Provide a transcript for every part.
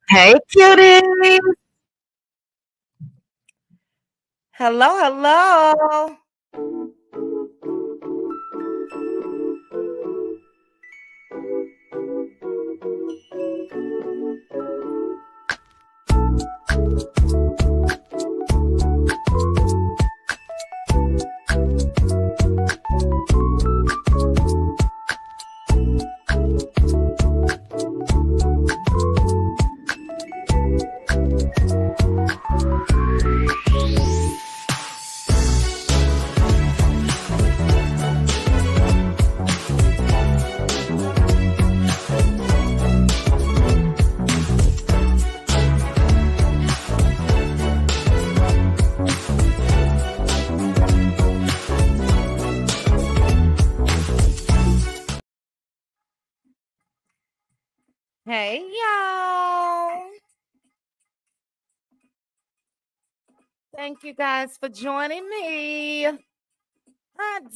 Hey, cuties. Hello, hello. Hey, y'all. Thank you guys for joining me. Aunt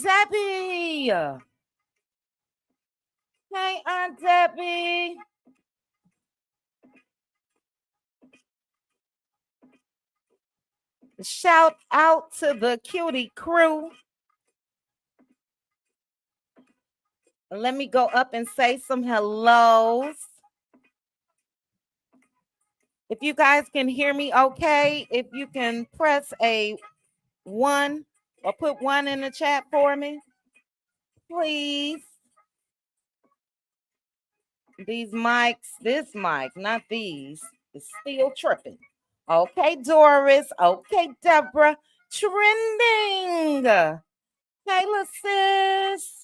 Debbie. Hey, Aunt Debbie. Shout out to the cutie crew. Let me go up and say some hellos. If you guys can hear me okay, if you can press a 1 or put 1 in the chat for me, please. These mics, this mic, not these, is still tripping. Okay, Doris. Okay, Deborah. Trending. Kayla, sis.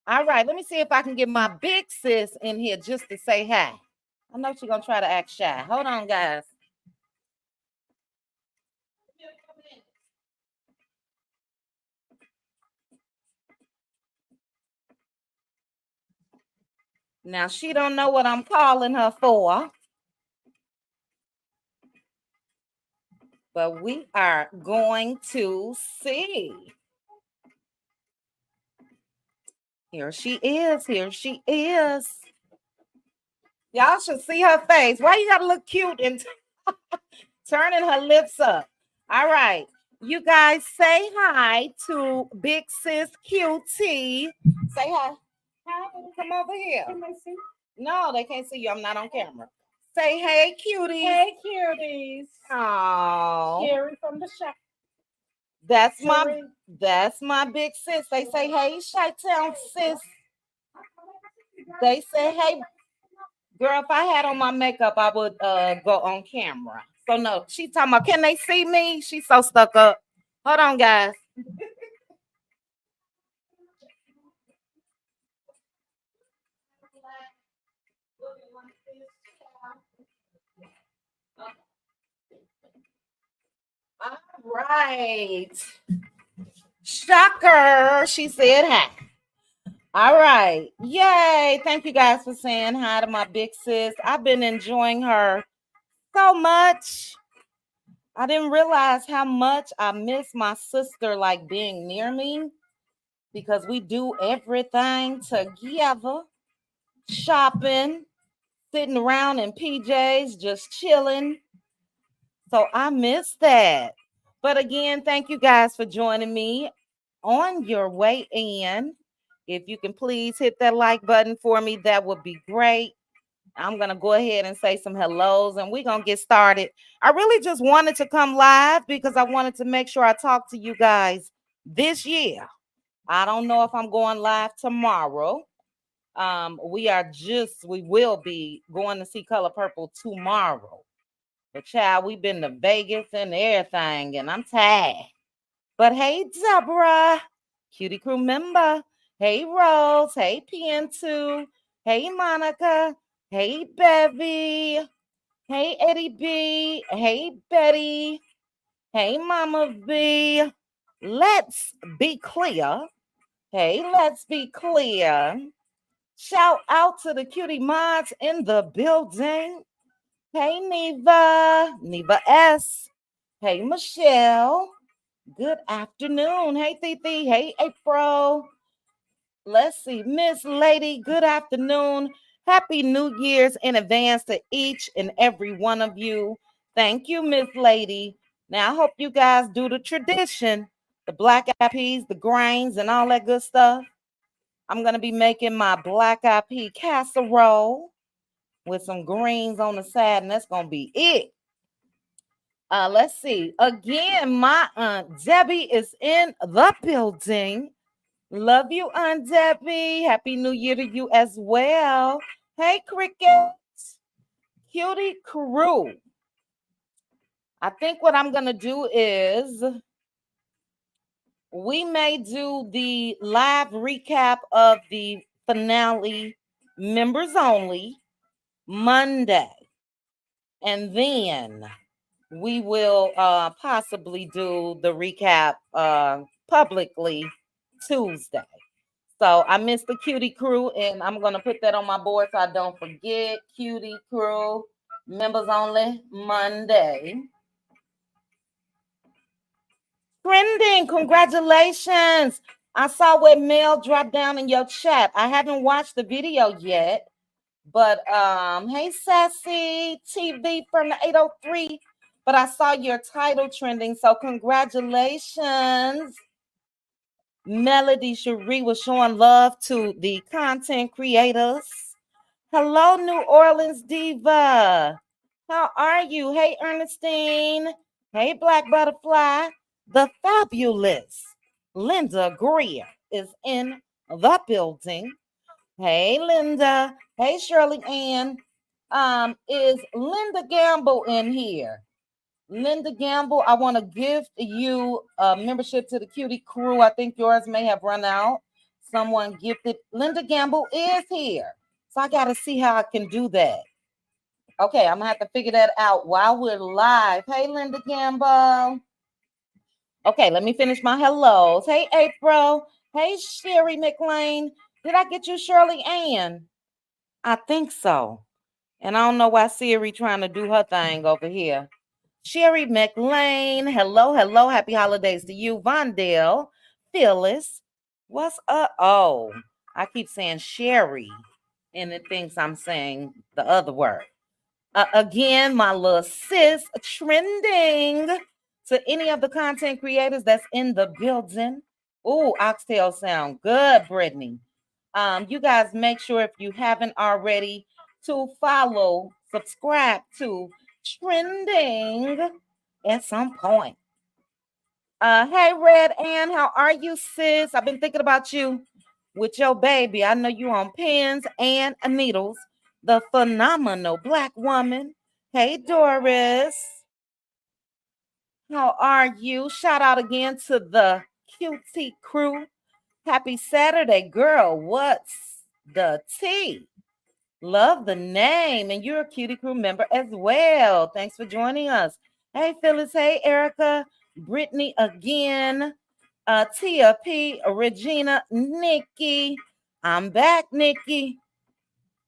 All right, let me see if I can get my big sis in here just to say hi. I know she's going to try to act shy. Hold on, guys. Now, she don't know what I'm calling her for. But we are going to see. Here she is. Here she is. Y'all should see her face. Why you gotta look cute and turning her lips up? All right. You guys say hi to Big Sis QT. Say hi. Hi. Come over here. Can they see? No, they can't see you. I'm not on camera. Say hey, cuties. Hey, cuties. Oh. Shari from the shop. That's Shari. That's my big sis. They say hey, Chi-Town sis. They say hey. Girl, if I had on my makeup, I would go on camera. So no, she talking about, can they see me? She's so stuck up. Hold on, guys. All right. Shocker. She said hi. All right. Yay. Thank you guys for saying hi to my big sis. I've been enjoying her so much. I didn't realize how much I miss my sister, like being near me, because we do everything together. Shopping, sitting around in PJs, just chilling. So I miss that. But again, thank you guys for joining me on your way in. If you can please hit that like button for me, that would be great. I'm going to go ahead and say some hellos and we're going to get started. I really just wanted to come live because I wanted to make sure I talk to you guys this year. I don't know if I'm going live tomorrow. We will be going to see Color Purple tomorrow. But child, we've been to Vegas and everything, and I'm tired. But hey, Deborah. Cutie Crew member. Hey, Rose. Hey, PN2. Hey, Monica. Hey, Bevy. Hey, Eddie B. Hey, Betty. Hey, Mama V. Let's be clear. Hey, let's be clear. Shout out to the cutie mods in the building. Hey, Neva S. Hey, Michelle. Good afternoon. Hey, Titi. Hey, April. Let's see. Miss Lady, good afternoon. Happy New Year's in advance to each and every one of you. Thank you, Miss Lady. Now, I hope you guys do the tradition, the black eyed peas, the grains, and all that good stuff. I'm going to be making my black eyed pea casserole with some greens on the side, and that's going to be it. Let's see. Again, my Aunt Debbie is in the building. Love you, Aunt Debbie. Happy New Year to you as well. Hey, Cricket. Cutie Crew. I think what I'm going to do is we may do the live recap of the finale members only Monday. And then we will possibly do the recap publicly Tuesday. So I missed the Cutie Crew, and I'm going to put that on my board so I don't forget. Cutie Crew, members only, Monday. Trending, congratulations. I saw where Mel dropped down in your chat. I haven't watched the video yet, but hey, Sassy TV from the 803. But I saw your title trending, so congratulations. Melody Cherie was showing love to the content creators. Hello, New Orleans Diva. How are you? Hey, Ernestine. Hey, Black Butterfly. The fabulous Linda Greer is in the building. Hey, Linda. Hey, Shirley Ann. Is Linda Gamble in here? Linda Gamble, I want to gift you a membership to the Cutie Crew. I think yours may have run out. Someone gifted. Linda Gamble is here. So I got to see how I can do that. Okay, I'm going to have to figure that out while we're live. Hey, Linda Gamble. Okay, let me finish my hellos. Hey, April. Hey, Sherry McLean. Did I get you, Shirley Ann? I think so. And I don't know why Siri trying to do her thing over here. Sherry McLean, hello, happy holidays to you. Vondale, Phyllis, what's up? Oh, I keep saying Sherry, and it thinks I'm saying the other word. Again, my little sis, trending to any of the content creators that's in the building. Ooh, oxtail sound good, Brittany. You guys make sure if you haven't already to follow, subscribe to Trending at some point. Hey, Red Ann, how are you, sis? I've been thinking about you with your baby. I know you on pens and needles. The phenomenal Black woman. Hey, Doris. How are you? Shout out again to the Cutie Crew. Happy Saturday, girl. What's the tea? Love the name. And you're a Cutie Crew member as well. Thanks for joining us. Hey, Phyllis. Hey, Erica. Brittany again. Tia P. Regina. Nikki. I'm back, Nikki.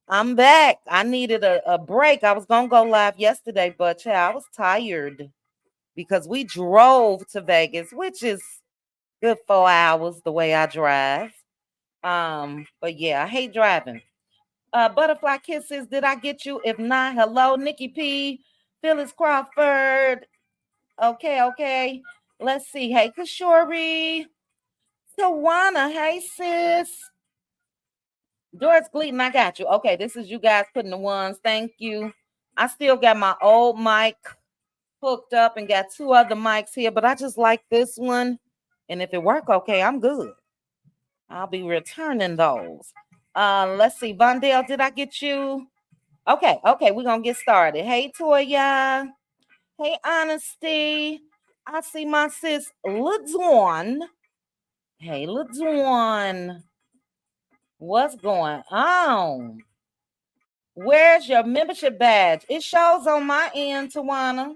I'm back. I needed a break. I was going to go live yesterday, but I was tired because we drove to Vegas, which is good 4 hours the way I drive. But yeah, I hate driving. Butterfly Kisses, did I get you? If not, hello, Nikki P, Phyllis Crawford. Okay. Let's see. Hey, Kashori. Tawana, hey, sis. Doris Gleaton, I got you. Okay, this is you guys putting the ones. Thank you. I still got my old mic hooked up and got 2 other mics here, but I just like this one. And if it work okay, I'm good. I'll be returning those. Let's see. Vondale, did I get you? Okay, we're gonna get started. Hey, Toya. Hey, Honesty. I see my sis LaDawn Hey, LaDawn. What's going on? Where's your membership badge? It shows on my end, Tawana.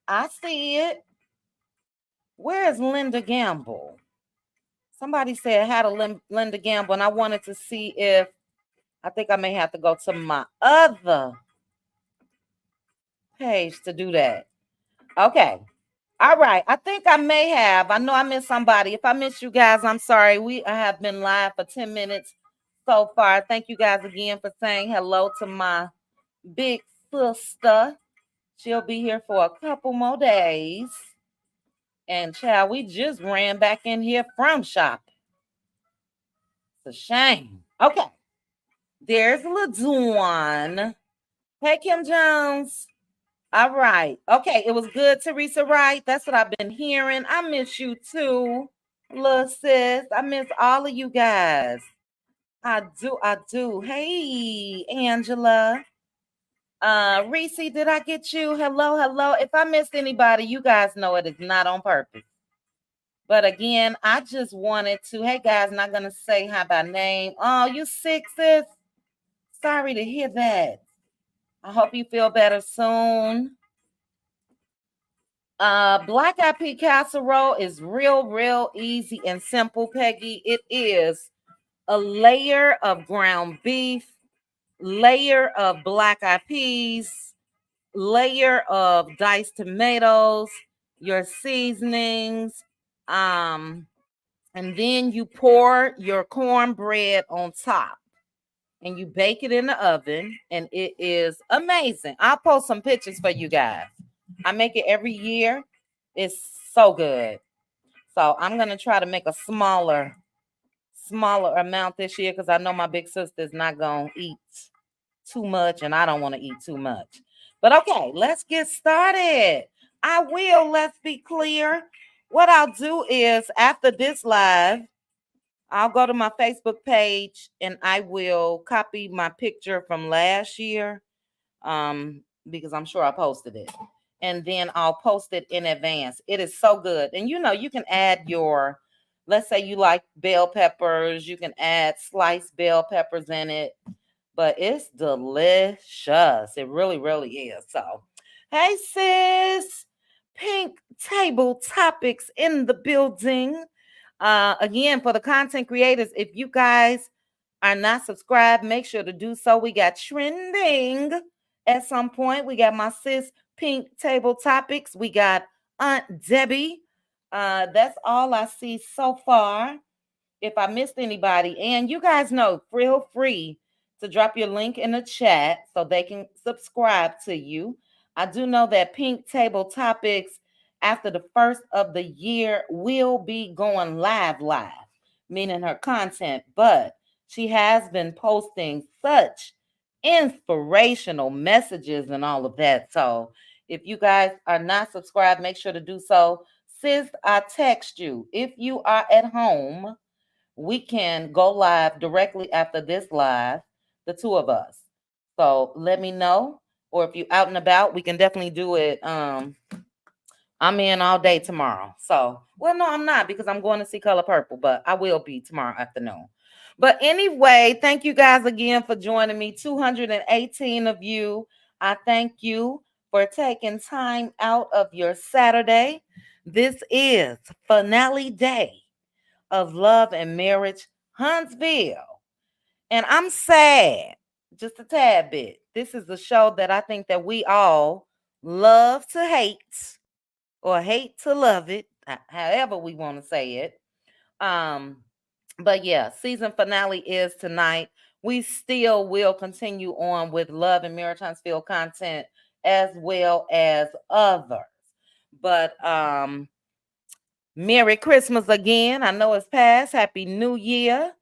I see it. Where is Linda Gamble? Somebody said how to Linda Gamble, and I wanted to see if I think I may have to go to my other page to do that. Okay. All right. I think I may have. I know I missed somebody. If I missed you guys, I'm sorry. I have been live for 10 minutes so far. Thank you guys again for saying hello to my big sister. She'll be here for a couple more days. And child, we just ran back in here from shopping. It's a shame. Okay. There's LaDawn. Hey, Kim Jones. All right. Okay. It was good, Teresa Wright. That's what I've been hearing. I miss you too, little sis. I miss all of you guys. I do. I do. Hey, Angela. Reese, did I get you? Hello, hello. If I missed anybody, you guys know it is not on purpose. But again, I just wanted to, hey guys, not gonna say hi by name. Oh, you sick, sis? Sorry to hear that. I hope you feel better soon. Black eyed pea casserole is real easy and simple, Peggy. It is a layer of ground beef, layer of black eyed peas, layer of diced tomatoes, your seasonings, and then you pour your cornbread on top and you bake it in the oven, and it is amazing. I'll post some pictures for you guys. I make it every year. It's so good. So I'm gonna try to make a smaller amount this year because I know my big sister is not gonna eat too much, and I don't want to eat too much. But okay, let's get started. I will. Let's be clear. What I'll do is after this live, I'll go to my Facebook page and I will copy my picture from last year, because I'm sure I posted it. And then I'll post it in advance. It is so good. And you can add your, let's say you like bell peppers, you can add sliced bell peppers in it, but it's delicious. It really is. So, hey sis, pink table topics in the building. Again, for the content creators, if you guys are not subscribed, make sure to do so. We got trending at some point. We got my sis pink table topics. We got Aunt Debbie. That's all I see so far. If I missed anybody, and you guys know, feel free to drop your link in the chat so they can subscribe to you. I do know that Pink Table Topics after the first of the year will be going live, meaning her content, but she has been posting such inspirational messages and all of that. So if you guys are not subscribed, make sure to do so. Sis, I text you. If you are at home, we can go live directly after this live, the two of us. So let me know. Or if you're out and about, we can definitely do it. I'm in all day tomorrow. So, well, no, I'm not because I'm going to see Color Purple, but I will be tomorrow afternoon. But anyway, thank you guys again for joining me. 218 of you. I thank you for taking time out of your Saturday. This is finale day of Love and Marriage Huntsville. And I'm sad, just a tad bit. This is a show that I think that we all love to hate or hate to love it, however we want to say it. But yeah, season finale is tonight. We still will continue on with Love and Marriage Huntsville content as well as others. But Merry Christmas again. I know it's past. Happy New Year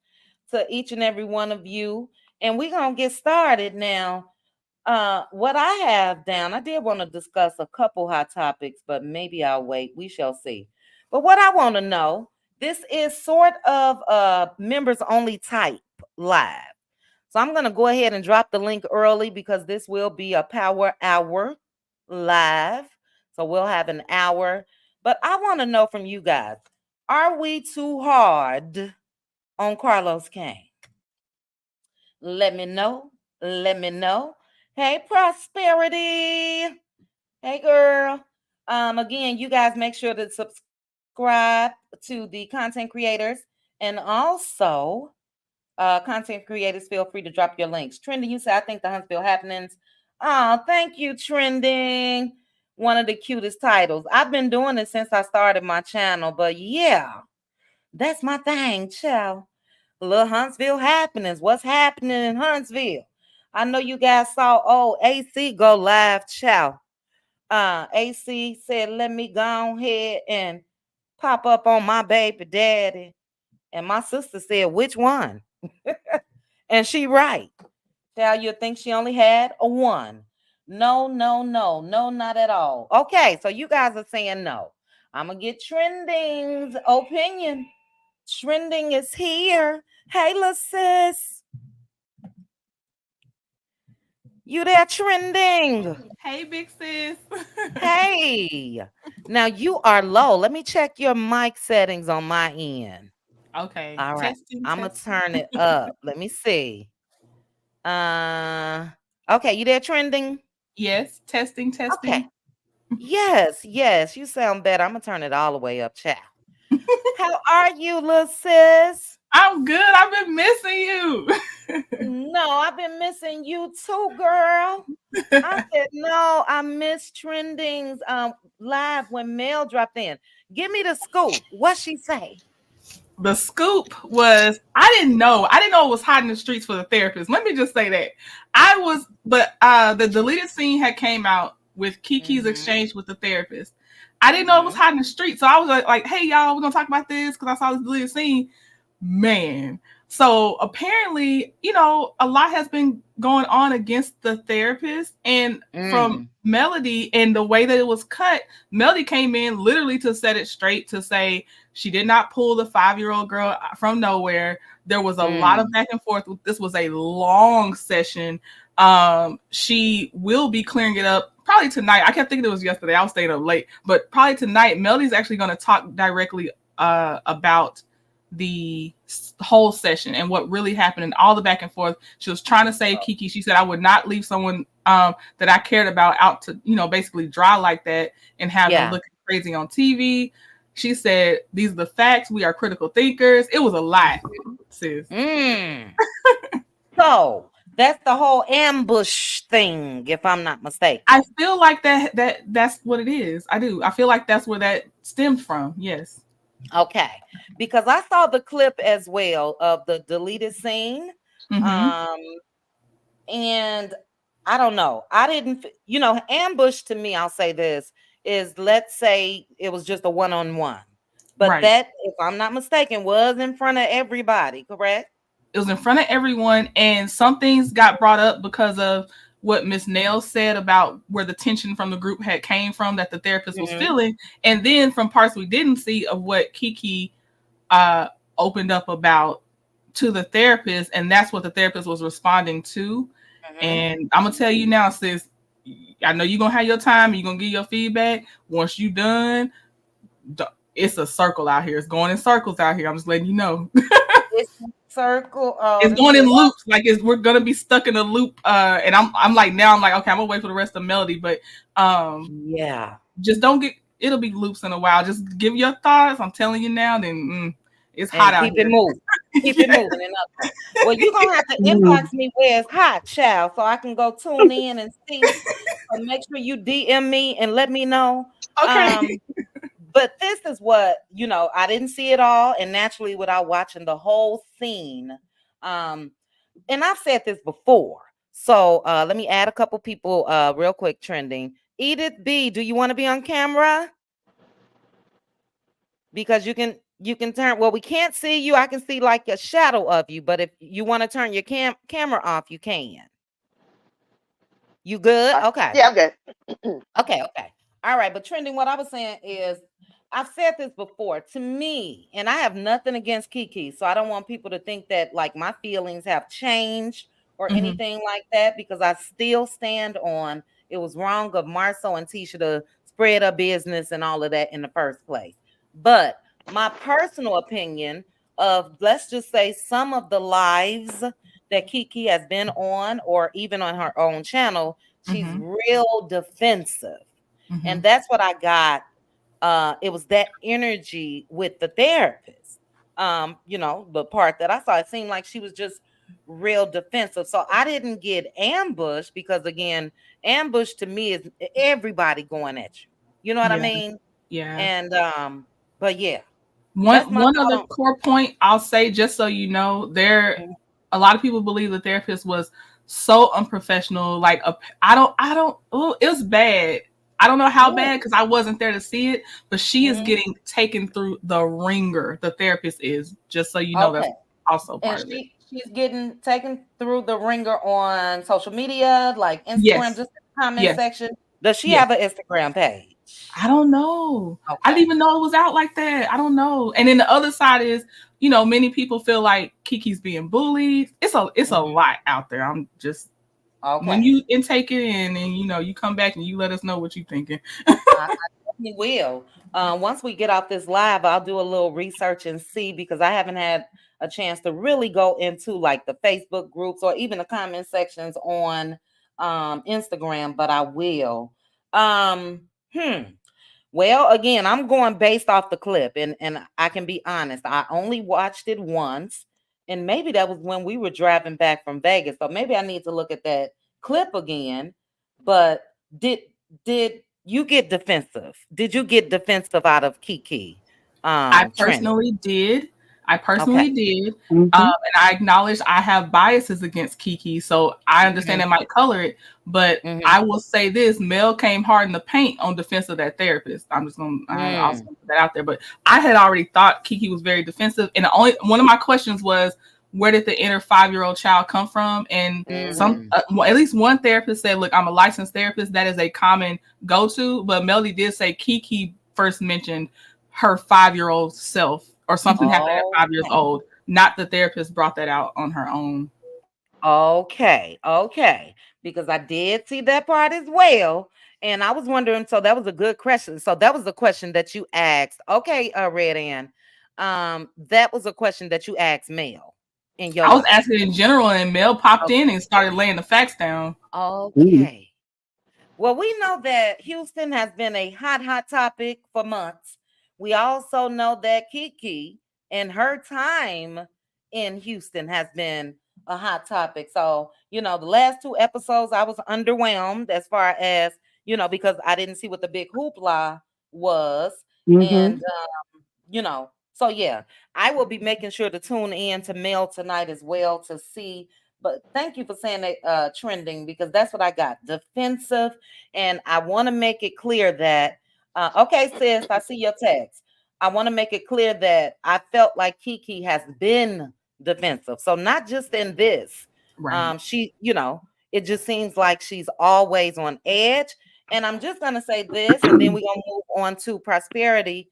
to each and every one of you. And we're going to get started now. What I have down, I did want to discuss a couple hot topics, but maybe I'll wait. We shall see. But what I want to know, this is sort of a members only type live. So I'm going to go ahead and drop the link early because this will be a power hour live. So we'll have an hour. But I want to know from you guys, Are we too hard on Carlos Kane? Let me know. Let me know. Hey, Prosperity. Hey, girl. Again, you guys make sure to subscribe to the content creators, and also content creators, feel free to drop your links. Trending, you say, I think the Huntsville happenings. Oh, thank you, Trending. One of the cutest titles. I've been doing it since I started my channel, but yeah, that's my thing, child. Little Huntsville happenings. What's happening in Huntsville? I know you guys saw AC go live, child. AC said, let me go ahead and pop up on my baby daddy. And my sister said, which one? And she right. Tell you think she only had a one. No, no, no, no, not at all. Okay, so you guys are saying no. I'm gonna get Trending's opinion. Trending is here. Hey, little sis. You there, Trending? Hey, big sis. Hey. Now you are low. Let me check your mic settings on my end. Okay, All right. testing, I'm gonna testing. turn it up. Let me see. Uh okay, you there, Trending? Yes, testing, Okay. testing. Yes, yes, you sound better. I'm gonna turn it all the way up, chat. How are you, little sis? I'm good. I've been missing you. No, I've been missing you too, girl. I said no, I missed Trending's live when Mel dropped in. Give me the scoop. What she say? The scoop was I didn't know it was hot in the streets for the therapist. Let me just say that. But the deleted scene had came out with Kiki's Mm-hmm. exchange with the therapist. I didn't know it was Mm-hmm. hot in the street. So I was like, hey y'all, we're gonna talk about this because I saw this deleted scene. Man. So apparently, a lot has been going on against the therapist. And from Mm. Melody and the way that it was cut, Melody came in literally to set it straight to say she did not pull the 5-year-old girl from nowhere. There was a lot of Mm. back and forth. This was a long session. She will be clearing it up probably tonight. I kept thinking it was yesterday. I was staying up late, but probably tonight, Melody's actually going to talk directly about the whole session and what really happened and all the back and forth. She was trying to save Kiki. She said, I would not leave someone that I cared about out to, basically dry like that and have them Yeah. looking crazy on TV. She said, these are the facts. We are critical thinkers. It was a lot, sis. Mm. So that's the whole ambush thing, if I'm not I mistaken. feel like that's what it is. I do. I feel like that's where that stemmed from. Yes. Okay. Because I saw the clip as well of the deleted scene. Mm-hmm. Um, and I don't know. I didn't, ambush to me, I'll say this is let's say it was just a one-on-one. But Right. that, if I'm not mistaken, was in front of everybody, correct? It was in front of everyone, and some things got brought up because of what Miss Nail said about where the tension from the group had came from that the therapist was Mm-hmm. feeling, and then from parts we didn't see of what Kiki uh, opened up about to the therapist, and that's what the therapist was responding to. Mm-hmm. And I'm gonna tell you now, sis, I know you're gonna have your time, you're gonna give your feedback. Once you done, it's a circle out here. It's going in circles out here. I'm just letting you know. It's circle. Oh, It's let me going see. in loops. Like we're gonna be stuck in a loop. And I'm like now I'm like, okay, I'm gonna wait for the rest of the melody, but Yeah. just don't get it'll be loops in a while. Just give your thoughts. I'm telling you now, then it's hot And out keep it here. moving. Keep it Yeah. moving and up. Well, you're gonna have to inbox me where it's hot, child, so I can go tune in and see. So make sure you DM me and let me know. Okay. Um, but this is what I didn't see it all, and naturally, without watching the whole scene, um, and I've said this before. So let me add a couple people real quick. Trending. Edith B, do you want to be on camera? Because you can turn, well, we can't see you. I can see like a shadow of you, but if you want to turn your camera off, you can. You good? Okay. Yeah, I'm good. Okay, okay. All right, but Trending, what I was saying is I've said this before. To me, and I have nothing against Kiki, so I don't want people to think that like my feelings have changed or Hmm. anything like that, because I still stand on it was wrong of Marceau and Tisha to spread her business and all of that in the first place. But my personal opinion of, let's just say, some of the lives that Kiki has been on, or even on her own channel, she's Mm-hmm. real defensive. Mm-hmm. And that's what I got. It was that energy with the therapist. The part that I saw, it seemed like she was just real defensive. So I didn't get ambushed because, again, ambush to me is everybody going at you. You know what I Yeah. mean? Yeah. And but yeah, that's One my one thought other on. core point I'll say, just so you know, there Mhm, a lot of people believe the therapist was so unprofessional. Like I don't. Oh, it was bad. I don't know how really? bad because I wasn't there to see it, but she is Mhm. getting taken through the ringer. The therapist is, just so you know, that's Okay. also And part of it. she's getting taken through the ringer on social media, like Instagram, Yes, just in the comment yes, section. Does she yes. have an Instagram page? I don't know. I didn't Okay. even know it was out like that. I don't know. And then the other side is, many people feel like Kiki's being bullied. It's a Mhm. lot out there. I'm just when Okay. you intake it in and you come back and you let us know what you thinking. I definitely will. Once we get off this live, I'll do a little research and see, because I haven't had a chance to really go into like the Facebook groups or even the comment sections on Instagram, but I will. Um, hmm. Well, again, I'm going based off the clip, and I can be honest. I only watched it once, and maybe that was when we were driving back from Vegas. So maybe I need to look at that clip again. But did did you get defensive? Did you get defensive out of Kiki? I Trending. personally did. I Okay. personally did. Mhm. And I acknowledge I have biases against Kiki, so I understand Hmm. that might color it. But Hmm. I will say this: Mel came hard in the paint on defense of that therapist. I also Mm. gonna put that out there. But I had already thought Kiki was very defensive, and the only one of my questions was, where did the inner 5-year-old child come from? And Hmm. at least one therapist said, "Look, I'm a licensed therapist. That is a common go-to." But Melody did say Kiki first mentioned her 5-year-old self, or something happened at 5 years Okay. old. Not the therapist brought that out on her own. Okay, okay. Because I did see that part as well. And I was wondering, so that was a good question. So that was the question that you asked. Okay, Red Ann. That was a question that you asked Mel in your I was live. asking in general, and Mel popped Okay. in and started laying the facts down. Mhm. Okay. Well, we know that Houston has been a hot topic for months. We also know that Kiki and her time in Houston has been a hot topic. So, the last two episodes, I was underwhelmed as far as, because I didn't see what the big hoopla was. And, Mhm. so yeah, I will be making sure to tune in to Mail tonight as well to see. But thank you for saying that, trending, because that's what I got, defensive. And I want to make it clear that, okay, sis, I see your text. I want to make it clear that I felt like Kiki has been defensive. So not just in this. Right. It just seems like she's always on edge. And I'm just gonna say this, and then we're gonna move on to prosperity.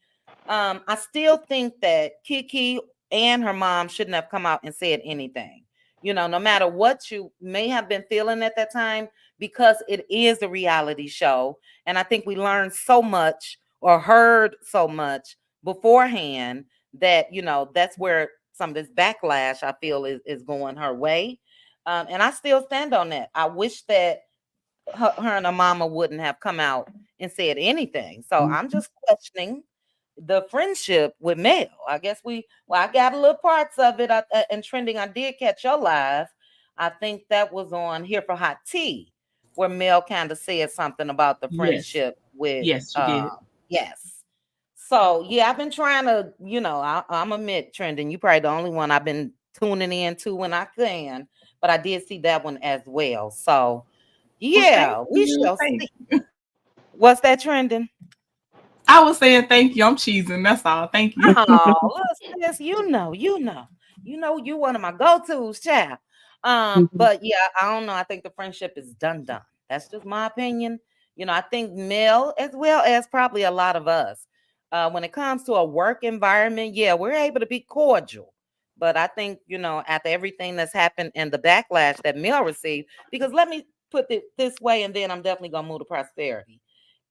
I still think that Kiki and her mom shouldn't have come out and said anything. No matter what you may have been feeling at that time, because it is a reality show. And I think we learned so much or heard so much beforehand that, that's where some of this backlash I feel is going her way. And I still stand on that. I wish that her and her mama wouldn't have come out and said anything. So I'm Mhm. just questioning the friendship with Mel. I guess I got a little parts of it. And trending, I did catch your live. I think that was on Here for Hot Tea, where Mel kind of said something about the Yes. friendship with, Yes, she did. yes. So yeah, I've been trying to, I'm admit, trending. You probably the only one I've been tuning in to when I can, but I did see that one as well. So Well, thank yeah, we you. shall Thank see. you. What's that trending? I was saying thank you. I'm cheesing. That's all. Thank you. Oh, look, sis, you one of my go-tos, child. Mhm. But yeah, I don't know. I think the friendship is done. That's just my opinion. I think Mel, as well as probably a lot of us, when it comes to a work environment, yeah, we're able to be cordial. But I think, after everything that's happened and the backlash that Mel received, because let me put it this way, and then I'm definitely gonna move to prosperity.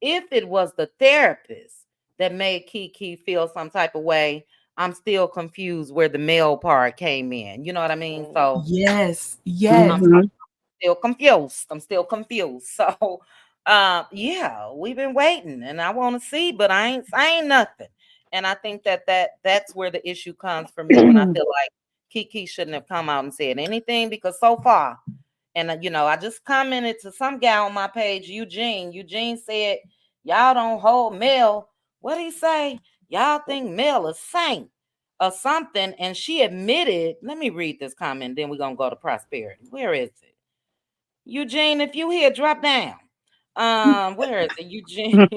If it was the therapist that made Kiki feel some type of way, I'm still confused where the male part came in. You know what I mean? So Yes, I'm yes. still confused. I'm still confused. So yeah, we've been waiting and I want to see, but I ain't saying nothing. And I think that's where the issue comes for me when I feel like Kiki shouldn't have come out and said anything because so far, and I just commented to some guy on my page, Eugene. Eugene said, "Y'all don't hold Mel." What did he say? Y'all think Mel is saint or something? And she admitted. Let me read this comment. Then we're gonna go to prosperity. Where is it? Eugene, if you here, drop down. Where is it, Eugene?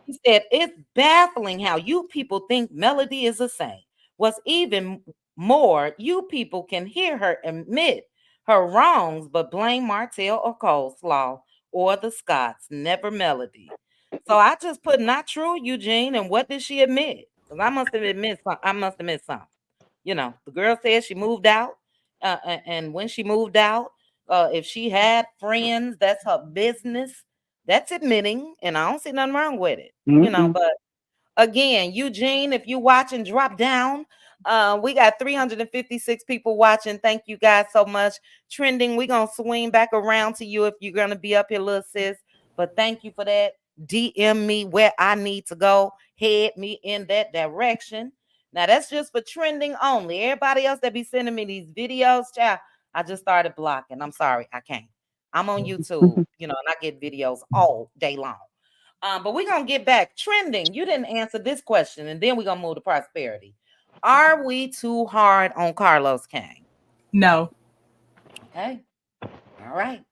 He said, "It's baffling how you people think Melody is a saint. What's even more, you people can hear her admit her wrongs, but blame Martell or Coleslaw or the Scots, never Melody." So I just put not true, Eugene. And what did she admit? Because I must have admit something. I must have missed something. The girl said she moved out. And when she moved out, if she had friends, that's her business. That's admitting, and I don't see nothing wrong with it. But again, Eugene, if you watching, drop down. We got 356 people watching. Thank you guys so much. Trending, we're gonna swing back around to you if you're gonna be up here, little sis. But thank you for that. DM me where I need to go. Head me in that direction. Now that's just for trending only. Everybody else that be sending me these videos, child, I just started blocking. I'm sorry, I can't. I'm on YouTube, and I get videos all day long. But we're gonna get back trending. You didn't answer this question, and then we're gonna move to prosperity. Are we too hard on Carlos Kane? No. Okay. All right.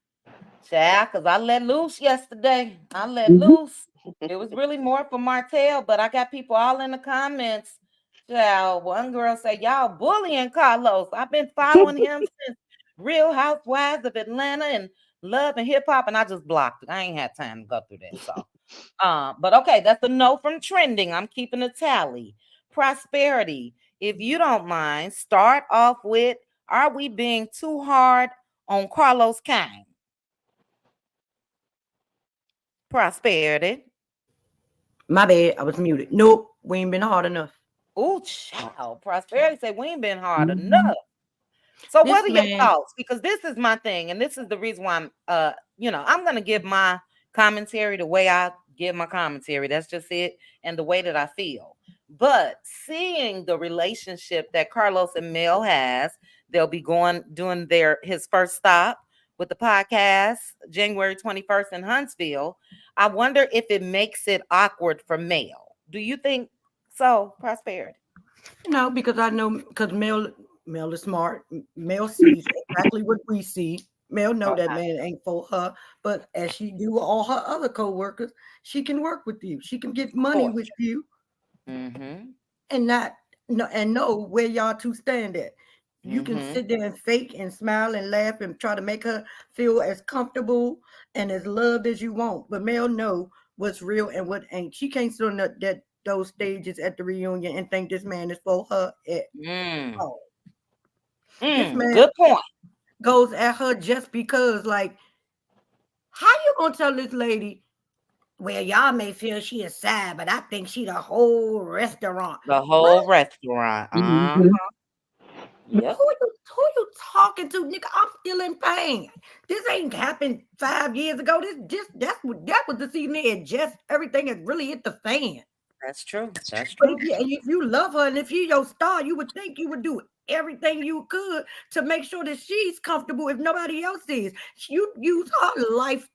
Child, because I let loose yesterday. I let loose. It was really more for Martell, but I got people all in the comments. Child, one girl said, "Y'all bullying Carlos. I've been following him since Real Housewives of Atlanta and Love and Hip Hop," and I just blocked it. I ain't had time to go through that. So but okay, that's a no from trending. I'm keeping a tally. Prosperity. If you don't mind, start off with, are we being too hard on Carlos Kane? Prosperity. My bad, I was muted. Nope, we ain't been hard enough. Oh, child. Prosperity say we ain't been hard enough. So what This are your man, thoughts? Because this is my thing, and this is the reason why I'm gonna give my commentary the way I give my commentary. That's just it, and the way that I feel. But seeing the relationship that Carlos and Mel has, they'll be going doing his first stop with the podcast January 21st in Huntsville. I wonder if it makes it awkward for Mel. Do you think so, Prosperity? because I know because Mel is smart. Mel sees exactly what we see. Mel know that man ain't for her, but as she do with all her other co-workers, she can work with you. She can get money with you Mm-hmm. and not and know where y'all two stand at. You can Mm-hmm. sit there and fake and smile and laugh and try to make her feel as comfortable and as loved as you want. But Mel know what's real and what ain't. She can't sit on those stages at the reunion and think this man is for her at Mm. all. This man Good point. goes at her just because, like, how you gonna tell this lady, well, y'all may feel she is sad, but I think she the whole restaurant. The What? whole restaurant. Yep. Who you talking to, nigga? I'm still in pain. This ain't happened 5 years ago. That was the season they had just everything has really hit the fan. That's true. That's But true. if you love her and if you're your star, you would think you would do everything you could to make sure that she's comfortable if nobody else is. You use her life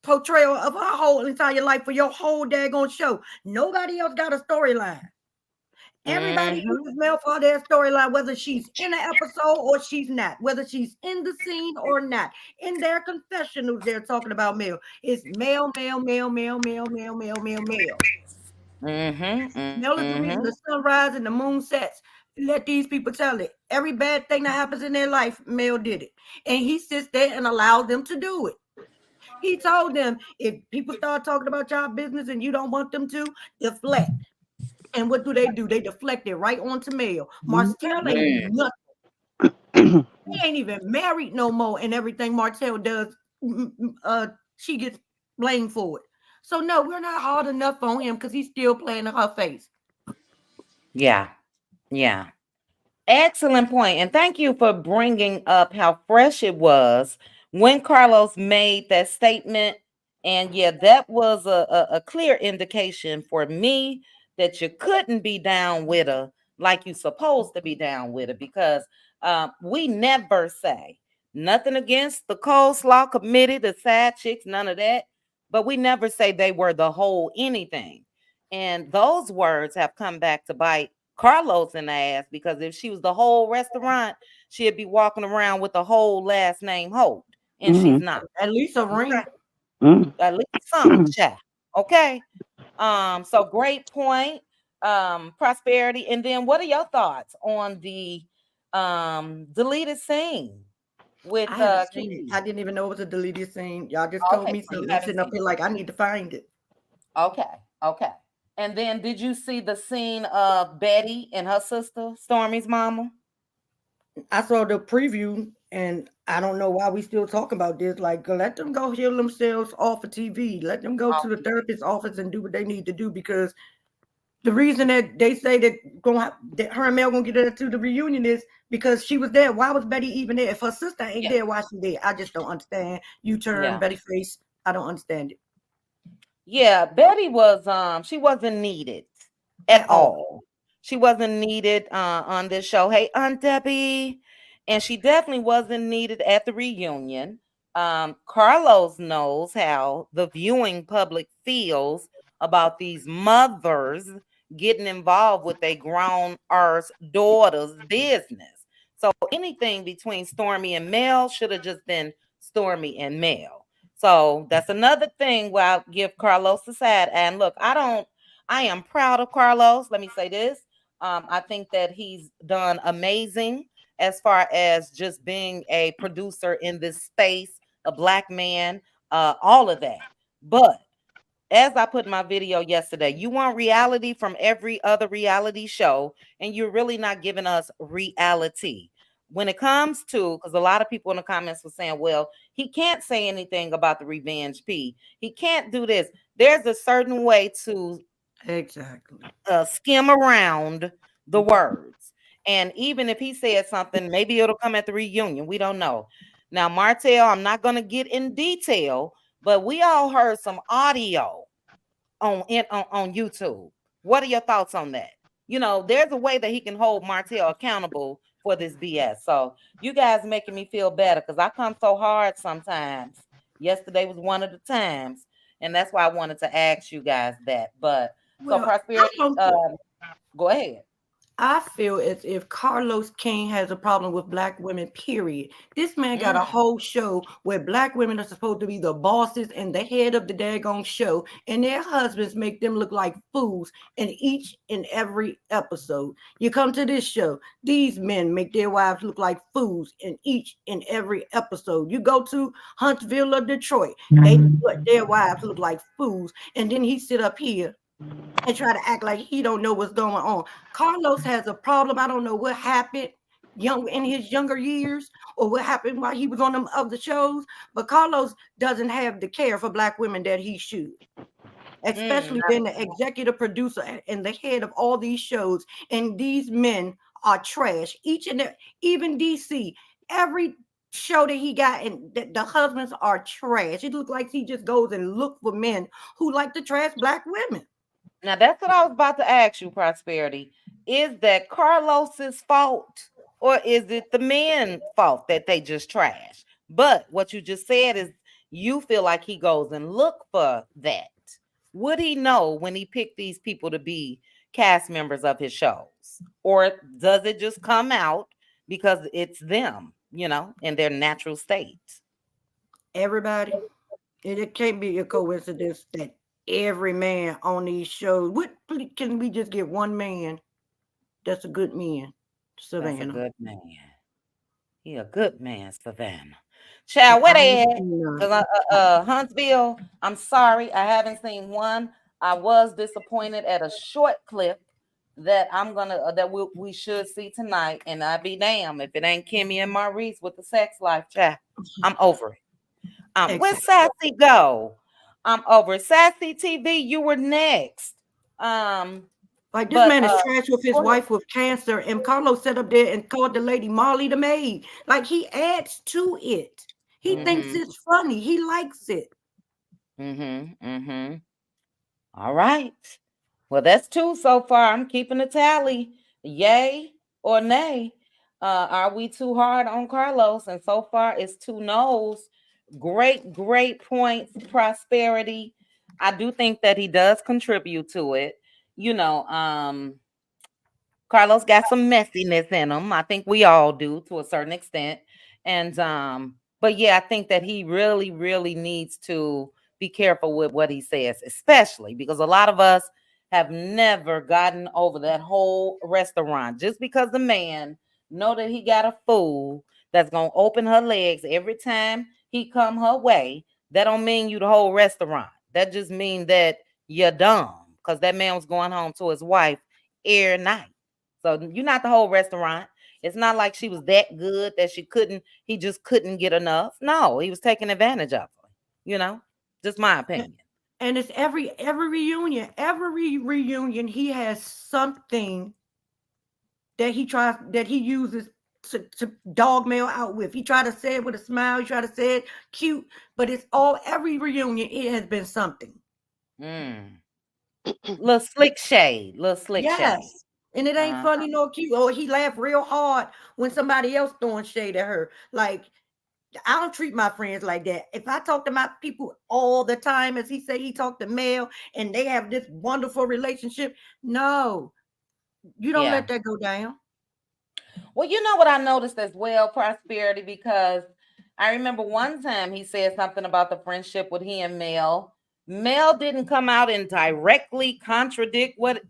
portrayal of her whole entire life for your whole daggone show. Nobody else got a storyline. Everybody Mm-hmm. uses Mel for their storyline, whether she's in an episode or she's not, whether she's in the scene or not. In their confessionals, they're talking about Mel. It's Mel, Mel, Mel, Mel, Mel, Mel, Mel, Mel, Mel. Mm-hmm. Mel is the reason Mm-hmm. the sun rises and the moon sets. Let these people tell it. Every bad thing that happens in their life, Mel did it. And he sits there and allows them to do it. He told them, if people start talking about y'all business and you don't want them to, deflect. And what do? They deflect it right onto Mel. Martell ain't do nothing. He ain't even married no more, and everything Martell does, she gets blamed for it. So no, we're not hard enough on him because he's still playing in her face. Yeah. Yeah. Excellent point. And thank you for bringing up how fresh it was when Carlos made that statement. And yeah, that was a clear indication for me that you couldn't be down with her like you supposed to be down with her, because we never say nothing against the coleslaw committee, the side chicks, none of that. But we never say they were the whole anything. And those words have come back to bite Carlos in the ass, because if she was the whole restaurant, she'd be walking around with the whole last name Holt, and she's not. At least a Okay, ring. at least something, chat. Okay. So great point. Prosperity. And then what are your thoughts on the deleted scene with I haven't seen it. Cuties? I didn't even know it was a deleted scene. Y'all just told Okay, me so you something. I'm haven't sitting up seen here like I need to find it. it. Okay, okay. And then did you see the scene of Betty and her sister, Stormy's mama? I saw the preview, and I don't know why we still talking about this. Like, let them go heal themselves off of TV. Let them go to the therapist's office and do what they need to do, because the reason that they say that her and Mel gonna get into the reunion is because she was there. Why was Betty even there? If her sister ain't Yeah, there, why she there? I just don't understand. You turn yeah. Betty face. I don't understand it Yeah, Betty was she wasn't needed at at all. all. She wasn't needed on this show. Hey, Aunt Debbie. And she definitely wasn't needed at the reunion. Carlos knows how the viewing public feels about these mothers getting involved with a grown earth daughter's business. So anything between Stormy and Mel should have just been Stormy and Mel. So that's another thing where I'll give Carlos a side. And look, I am proud of Carlos. Let me say this. I think that he's done amazing as far as just being a producer in this space, a black man, all of that. But as I put in my video yesterday, you want reality from every other reality show, and you're really not giving us reality. When it comes to, because a lot of people in the comments were saying, well, he can't say anything about the revenge P. He can't do this. There's a certain way to Exactly. skim around the words. And even if he said something, maybe it'll come at the reunion. We don't know. Now, Martell, I'm not going to get in detail, but we all heard some audio on YouTube. What are your thoughts on that? You know, there's a way that he can hold Martell accountable for this BS. So you guys making me feel better, because I come so hard sometimes. Yesterday was one of the times, and that's why I wanted to ask you guys that. But so Well, I prosperity, don't. go ahead. I feel as if Carlos King has a problem with black women, period. This man got a Mm, whole show where black women are supposed to be the bosses and the head of the daggone show, and their husbands make them look like fools in each and every episode. You come to this show, these men make their wives look like fools in each and every episode. You go to Huntsville or Detroit, they let their wives look like fools, and then he sit up here and try to act like he don't know what's going on. Carlos has a problem. I don't know what happened young in his younger years or what happened while he was on them other shows, but Carlos doesn't have the care for black women that he should, mm, especially being the executive producer and the head of all these shows. And these men are trash. Each and every, even DC, every show that he got, and the husbands are trash. It looks like he just goes and look for men who like to trash black women. now that's what I was about to ask you, Prosperity. Is that Carlos's fault, or is it the men's fault that they just trash? But what you just said is you feel like he goes and look for that. Would he know when he picked these people to be cast members of his shows? Or does it just come out because it's them, in their natural state? Everybody. It can't be a coincidence that every man on these shows. Can we just get one man that's a good man? That's a Savannah. good man. He a good man, Savannah. Child, I where they ain't at? seen none. 'Cause Huntsville, I'm sorry, I haven't seen one. I was disappointed at a short clip that I'm gonna that we should see tonight, and I'd be damn if it ain't Kimmy and Maurice with the sex life. Child, I'm over it. Where Exactly. Sassy go? I'm over. Sassy TV, you were next. Like this But man is trash with his go ahead. wife with cancer, and Carlos sat up there and called the lady Molly the maid. Like he adds to it. He thinks Mm-hmm. it's funny. He likes it. Mm-hmm. Mm-hmm. All right. Well, that's two so far. I'm keeping a tally. Yay or nay? Are we too hard on Carlos? And so far, it's two no's. Great, great points. Prosperity. I do think that he does contribute to it. You know, Carlos got some messiness in him. I think we all do to a certain extent. And but yeah, I think that he really, really needs to be careful with what he says, especially because a lot of us have never gotten over that whole restaurant. Just because the man know that he got a fool that's gonna open her legs every time he come her way, that don't mean you the whole restaurant. That just mean that you're dumb. Because that man was going home to his wife every night. So you're not the whole restaurant. It's not like she was that good that he just couldn't get enough. No, he was taking advantage of her. You know, just my opinion. And it's every reunion, he has something that he uses to dog mail out with. He tried to say it with a smile, he tried to say it cute, but it's all every reunion, it has been something. Mm. Little slick shade. Little slick shade. Yes. And it ain't Uh, funny nor cute. Or he laughed real hard when somebody else throwing shade at her. Like, I don't treat my friends like that. If I talk to my people all the time, as he said, he talked to Mel and they have this wonderful relationship. No, you don't yeah. let that go down. Well, you know what I noticed as well, Prosperity, because I remember one time he said something about the friendship with he and Mel. Mel didn't come out and directly contradict what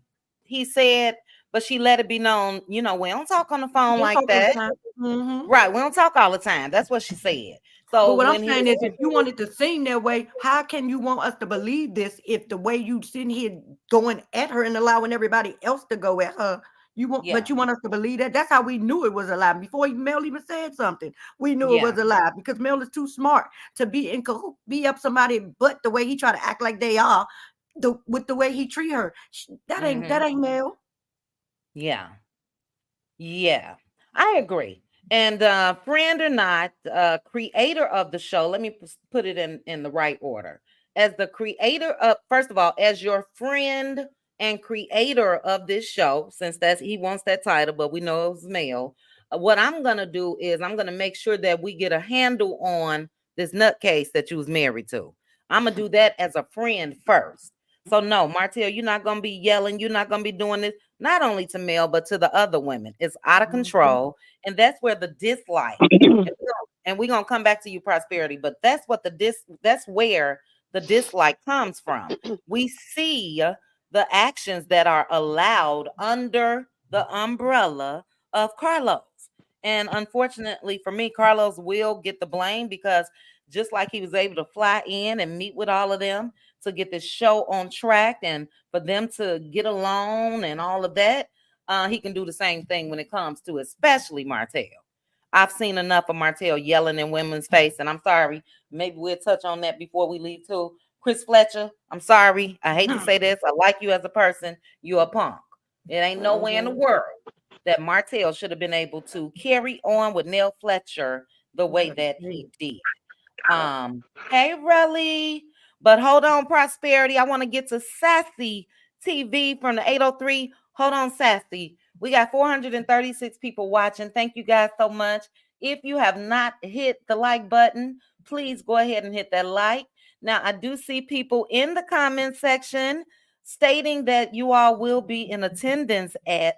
he said, but she let it be known, we don't talk on the phone Don't like talk all the that. time. Mhm. Right. We don't talk all the time. That's what she said. But So what I'm when he saying is, if said, you wanted to seem that way, how can you want us to believe this if the way you sitting here going at her and allowing everybody else to go at her, yeah, you want us to believe that? That's how we knew it was a lie before Mel even said something. We knew it yeah, was a lie because Mel is too smart to be in cahoot, be up somebody, but the way he try to act like they are, with the way he treat her, that hmm, ain't Mel. yeah. Yeah, I agree. And friend or not, creator of the show, let me put it in the right order. As the creator of, first of all, as your friend and creator of this show, since that's he wants that title, but we know it was male. What I'm gonna do is I'm gonna make sure that we get a handle on this nutcase that you was married to. I'm gonna do that as a friend first. So no, Martell, you're not gonna be yelling. You're not gonna be doing this not only to Mel, but to the other women. It's out of Mhm. control. And that's where the dislike, and we're gonna come back to you, Prosperity, but that's where the dislike comes from. We see the actions that are allowed under the umbrella of Carlos. And unfortunately for me, Carlos will get the blame because just like he was able to fly in and meet with all of them to get this show on track and for them to get along and all of that, he can do the same thing when it comes to especially Martell. I've seen enough of Martell yelling in women's face, and I'm sorry. Maybe we'll touch on that before we leave too. Chris Fletcher, I'm sorry. I hate to say this. I like you as a person. You're a punk. It ain't no way in the Mhm. world that Martell should have been able to carry on with Nell Fletcher the way What a that shame. he did. Hey, Relly. But hold on, Prosperity. I want to get to Sassy TV from the 803. Hold on, Sassy. We got 436 people watching. Thank you guys so much. If you have not hit the like button, please go ahead and hit that like. Now, I do see people in the comment section stating that you all will be in attendance at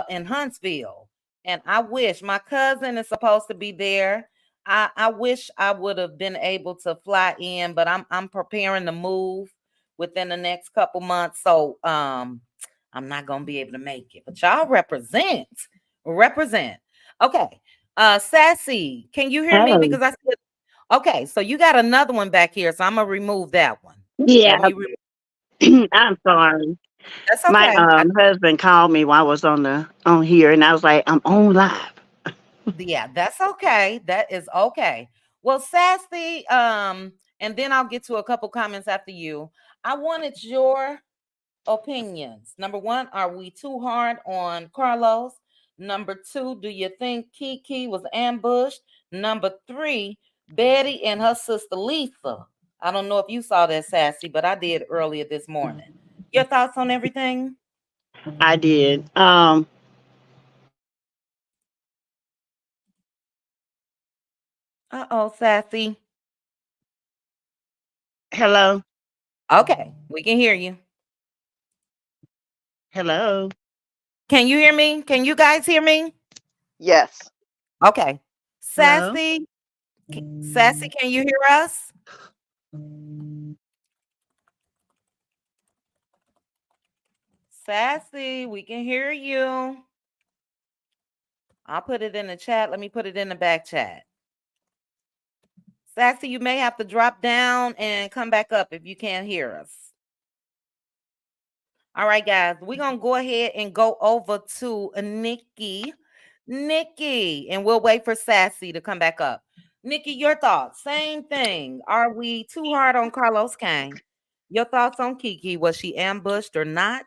in Huntsville. And I wish my cousin is supposed to be there. I wish I would have been able to fly in, but I'm preparing to move within the next couple months. So I'm not gonna be able to make it. But y'all represent. Represent. Okay. Sassy, can you hear me? Oh, Because I said okay, so you got another one back here, so I'm gonna remove that one. yeah. Let me remove I'm sorry. that's My okay. husband called me while I was on here, and I was like, I'm on live. Yeah, that's okay. That is okay. Well, Sassy, and then I'll get to a couple comments after you. I wanted your opinions. Number one, are we too hard on Carlos? Number two, do you think Kiki was ambushed? Number three, Betty and her sister Lisa. I don't know if you saw that, Sassy, but I did earlier this morning. Your thoughts on everything? I did. Uh-oh, Sassy. Hello. Okay, we can hear you. Hello. Can you hear me? Can you guys hear me? Yes. Okay. Hello. Sassy, Sassy, can you hear us? Sassy, we can hear you. I'll put it in the chat. Let me put it in the back chat. Sassy, you may have to drop down and come back up if you can't hear us. All right, guys, we're going to go ahead and go over to Nikki. Nikki, and we'll wait for Sassy to come back up. Nikki, your thoughts? Same thing. Are we too hard on Carlos Kane? Your thoughts on Kiki? Was she ambushed or not?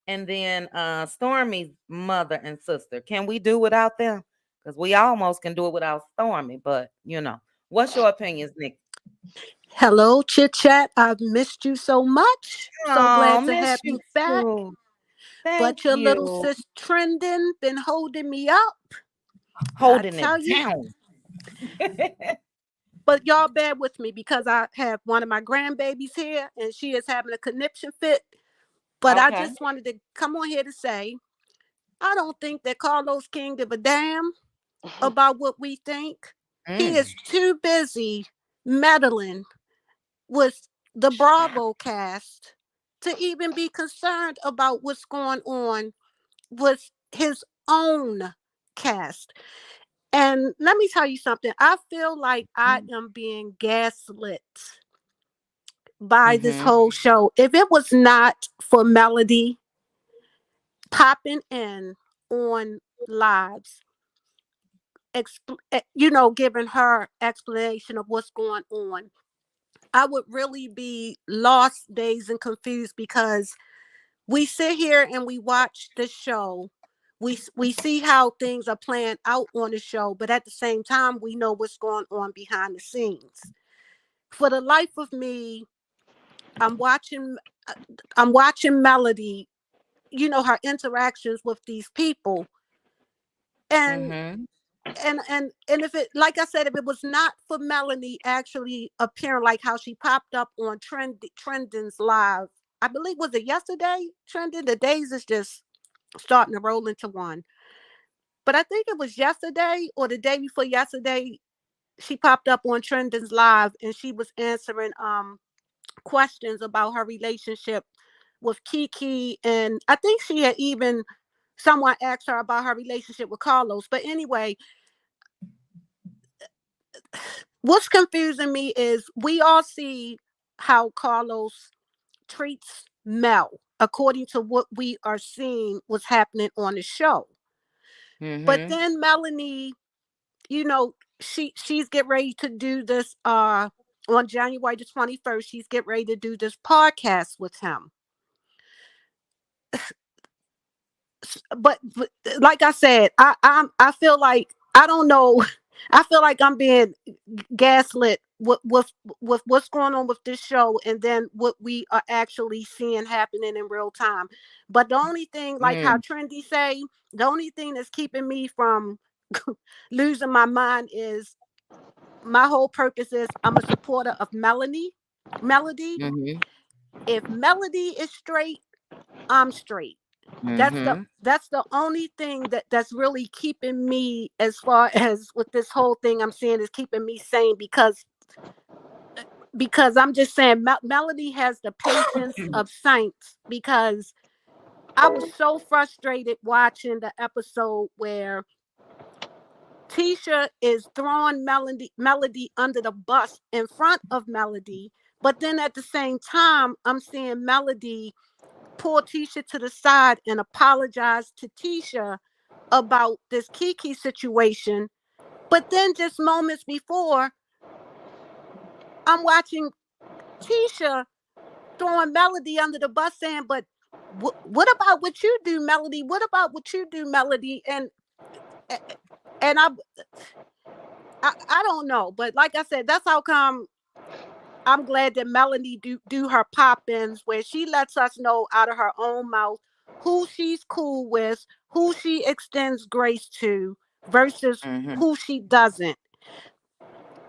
And then Stormy's mother and sister. Can we do without them? Because we almost can do it without Stormy, but what's your opinions, Nikki? Hello, Chit Chat. I've missed you so much. So Oh, glad to have miss you you back. too. Thank But your little you. sis Trending been holding me up. I Holding it tell you. down. But y'all bear with me because I have one of my grandbabies here and she is having a conniption fit. But I Okay. just wanted to come on here to say, I don't think that Carlos King give a damn about what we think. He is too busy meddling with the Bravo cast to even be concerned about what's going on with his own cast. And let me tell you something. I feel like I am being gaslit by this Mm-hmm. whole show. If it was not for Melody popping in on lives, giving her explanation of what's going on, I would really be lost, dazed, and confused because we sit here and we watch the show. We see how things are playing out on the show, but at the same time, we know what's going on behind the scenes. For the life of me, I'm watching Melody, her interactions with these people. And Mm-hmm. and if it, like I said, if it was not for Melanie actually appearing, like how she popped up on Trending's live, I believe, was it yesterday? Trending, the days is just starting to roll into one. But I think it was yesterday or the day before yesterday, she popped up on Trending's live and she was answering questions about her relationship with Kiki. And I think she had even someone asked her about her relationship with Carlos. But anyway, what's confusing me is we all see how Carlos treats Mel according to what we are seeing was happening on the show. But Mm-hmm. then Melanie, she's get ready to do this on January the 21st. She's get ready to do this podcast with him. But like I said, I feel like, I don't know. I feel like I'm being gaslit with what's going on with this show and then what we are actually seeing happening in real time. But the only thing, like how Trendy say, the only thing that's keeping me from losing my mind is my whole purpose is I'm a supporter of Melody. Mm-hmm. If Melody is straight, I'm straight. That's the Mm-hmm. that's the only thing that's really keeping me, as far as with this whole thing I'm seeing, is keeping me sane because I'm just saying Melody has the patience of saints, because I was so frustrated watching the episode where Tisha is throwing Melody under the bus in front of Melody, but then at the same time I'm seeing Melody pull Tisha to the side and apologize to Tisha about this Kiki situation. But then just moments before, I'm watching Keisha throwing Melody under the bus, saying, "But what about what you do, Melody? What about what you do, Melody?" And I don't know, but like I said, that's how come I'm glad that Melanie do her pop-ins where she lets us know out of her own mouth who she's cool with, who she extends grace to versus who she doesn't.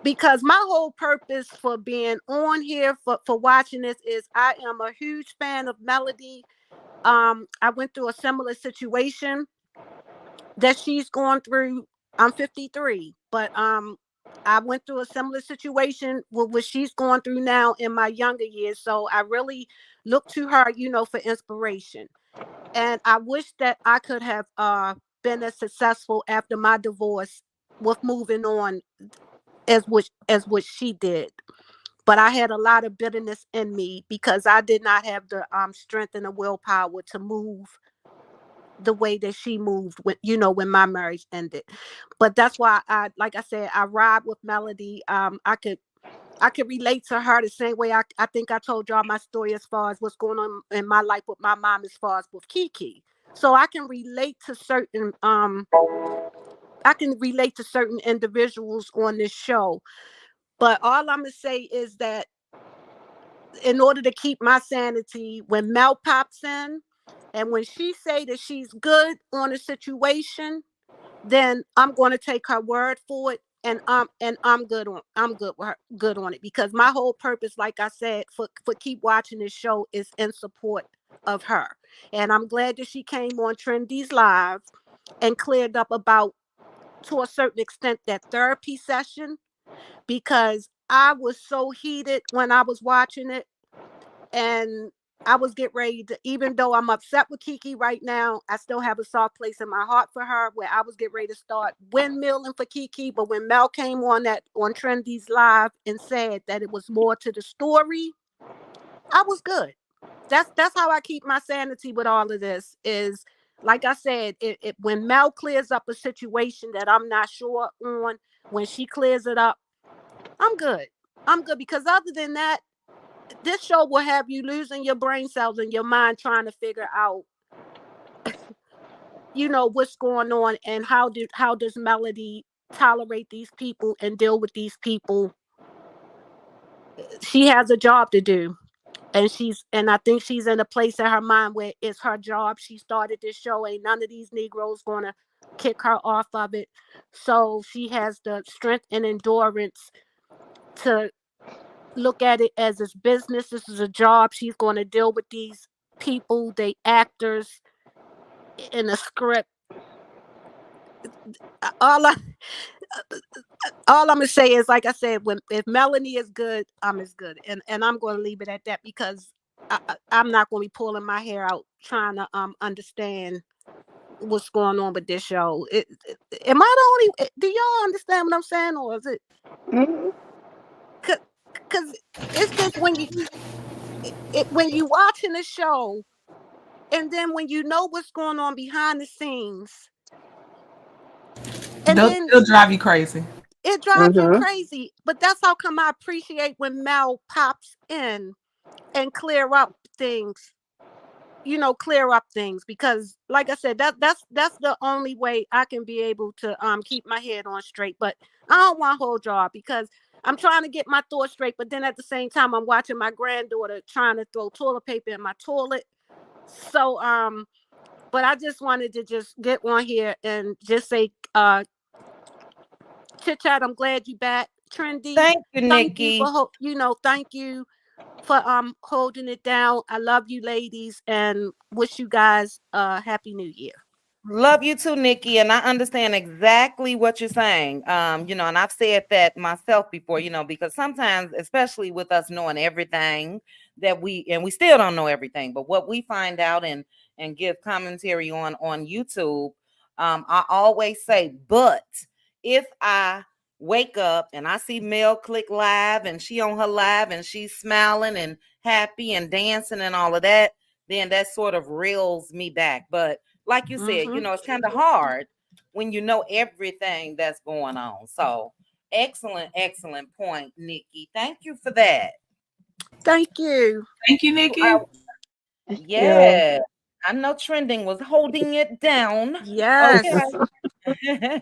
Because my whole purpose for being on here for watching this is I am a huge fan of Melody. I went through a similar situation that she's going through. I'm 53, but I went through a similar situation with what she's going through now in my younger years. So I really look to her, for inspiration. And I wish that I could have been as successful after my divorce with moving on as what she did. But I had a lot of bitterness in me because I did not have the strength and the willpower to move the way that she moved when my marriage ended. But that's why like I said, I ride with Melody. I could relate to her the same way I think I told y'all my story as far as what's going on in my life with my mom as far as with Kiki. So I can relate to certain individuals on this show. But all I'm gonna say is that in order to keep my sanity, when Mel pops in and when she say that she's good on a situation, then I'm going to take her word for it, and I'm good with her, good on it, because my whole purpose, like I said, for keep watching this show is in support of her. And I'm glad that she came on Trendy's Live and cleared up about, to a certain extent, that therapy session, because I was so heated when I was watching it. And I was getting ready to, even though I'm upset with Kiki right now, I still have a soft place in my heart for her, where I was getting ready to start windmilling for Kiki. But when Mel came on Trendy's Live and said that it was more to the story, I was good. That's how I keep my sanity with all of this. Is, like I said, when Mel clears up a situation that I'm not sure on, when she clears it up, I'm good. I'm good, because other than that, this show will have you losing your brain cells and your mind trying to figure out, what's going on, and how does Melody tolerate these people and deal with these people. She has a job to do, and I think she's in a place in her mind where it's her job. She started this show. Ain't none of these Negroes gonna kick her off of it. So she has the strength and endurance to look at it as this business. This is a job. She's going to deal with these people, they actors in a script. All I'm gonna say is, like I said, if Melanie is good, I'm as good, and I'm going to leave it at that, because I'm not going to be pulling my hair out trying to understand what's going on with this show. Am I the only? Do y'all understand what I'm saying, or is it? Because it's just when you watching the show, and then when you know what's going on behind the scenes, and then It'll drive you crazy. it drives you crazy. But that's how come I appreciate when Mel pops in and clear up things. Because, like I said, that's the only way I can be able to keep my head on straight. But I don't want to hold y'all, because I'm trying to get my thoughts straight, but then at the same time I'm watching my granddaughter trying to throw toilet paper in my toilet. So but I just wanted to just get on here and just say, Chit Chat, I'm glad you back. Trendy, Thank you, thank you Nikki. for thank you for holding it down. I love you, ladies, and wish you guys a happy new year. Love you too, Nikki, and I understand exactly what you're saying. And I've said that myself before, because sometimes, especially with us knowing everything that we still don't know everything, but what we find out and give commentary on YouTube, I always say, but if I wake up and I see Mel click live and she on her live and she's smiling and happy and dancing and all of that, then that sort of reels me back. But like you said, it's kind of hard when you know everything that's going on. So, Excellent point, Nikki. Thank you for that. Thank you. Thank you, Nikki. Yeah. Yeah, I know trending was holding it down. Okay. Yes.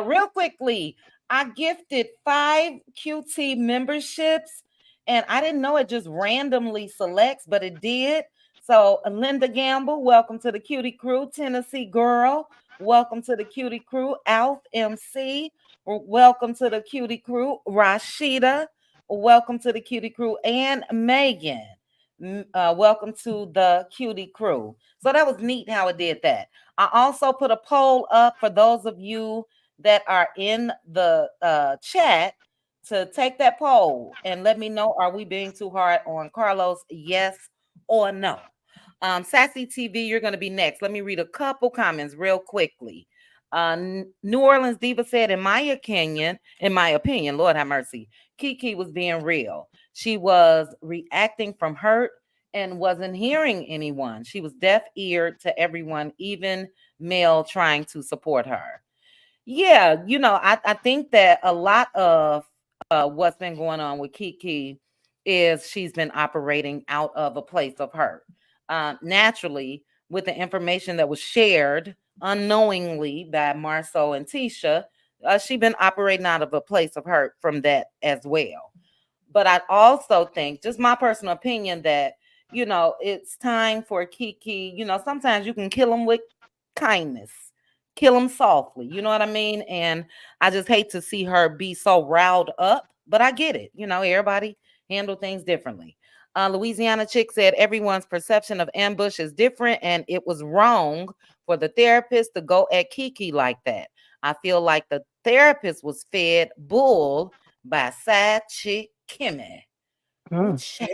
Real quickly, I gifted 5 QT memberships, and I didn't know it just randomly selects, but it did. So, Linda Gamble, welcome to the Cutie Crew. Tennessee Girl, welcome to the Cutie Crew. Alf MC, welcome to the Cutie Crew. Rashida, welcome to the Cutie Crew. And Megan, welcome to the Cutie Crew. So, that was neat how it did that. I also put a poll up for those of you that are in the chat to take that poll and let me know, are we being too hard on Carlos? Yes or no? Sassy TV, you're going to be next. Let me read a couple comments real quickly. New Orleans Diva said, in my opinion, Lord have mercy, Kiki was being real. She was reacting from hurt and wasn't hearing anyone. She was deaf-eared to everyone, even male trying to support her. Yeah, I think that a lot of what's been going on with Kiki is she's been operating out of a place of hurt. Naturally, with the information that was shared unknowingly by Marceau and Tisha, she's been operating out of a place of hurt from that as well. But I also think, just my personal opinion, that it's time for Kiki. Sometimes you can kill them with kindness, kill them softly. You know what I mean? And I just hate to see her be so riled up. But I get it. Everybody handle things differently. Louisiana Chick said everyone's perception of ambush is different, and it was wrong for the therapist to go at Kiki like that. I feel like the therapist was fed bull by side chick Kimmy. Ooh, Mm. child.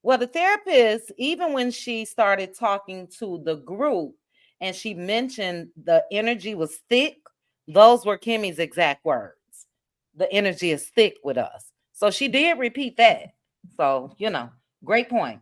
Well, the therapist, even when she started talking to the group and she mentioned the energy was thick, those were Kimmy's exact words. The energy is thick with us. So she did repeat that. So, great point.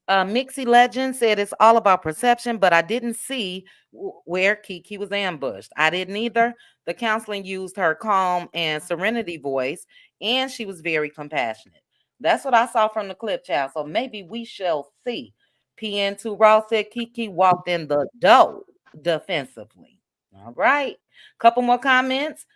Mixie Legend said it's all about perception, but I didn't see where Kiki was ambushed. I didn't either. The counseling used her calm and serenity voice, and she was very compassionate. That's what I saw from the clip, child. So maybe we shall see. PN2 Raw said Kiki walked in the door defensively. All right. Couple more comments.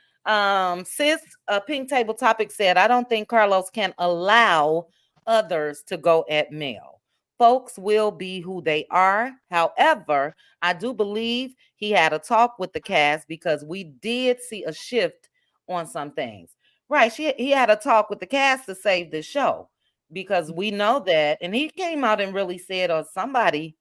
Sis, Pink Table Topic said, I don't think Carlos can allow others to go at Mel. Folks will be who they are. However, I do believe he had a talk with the cast because we did see a shift on some things. Right. He had a talk with the cast to save the show because we know that. And he came out and really said, or somebody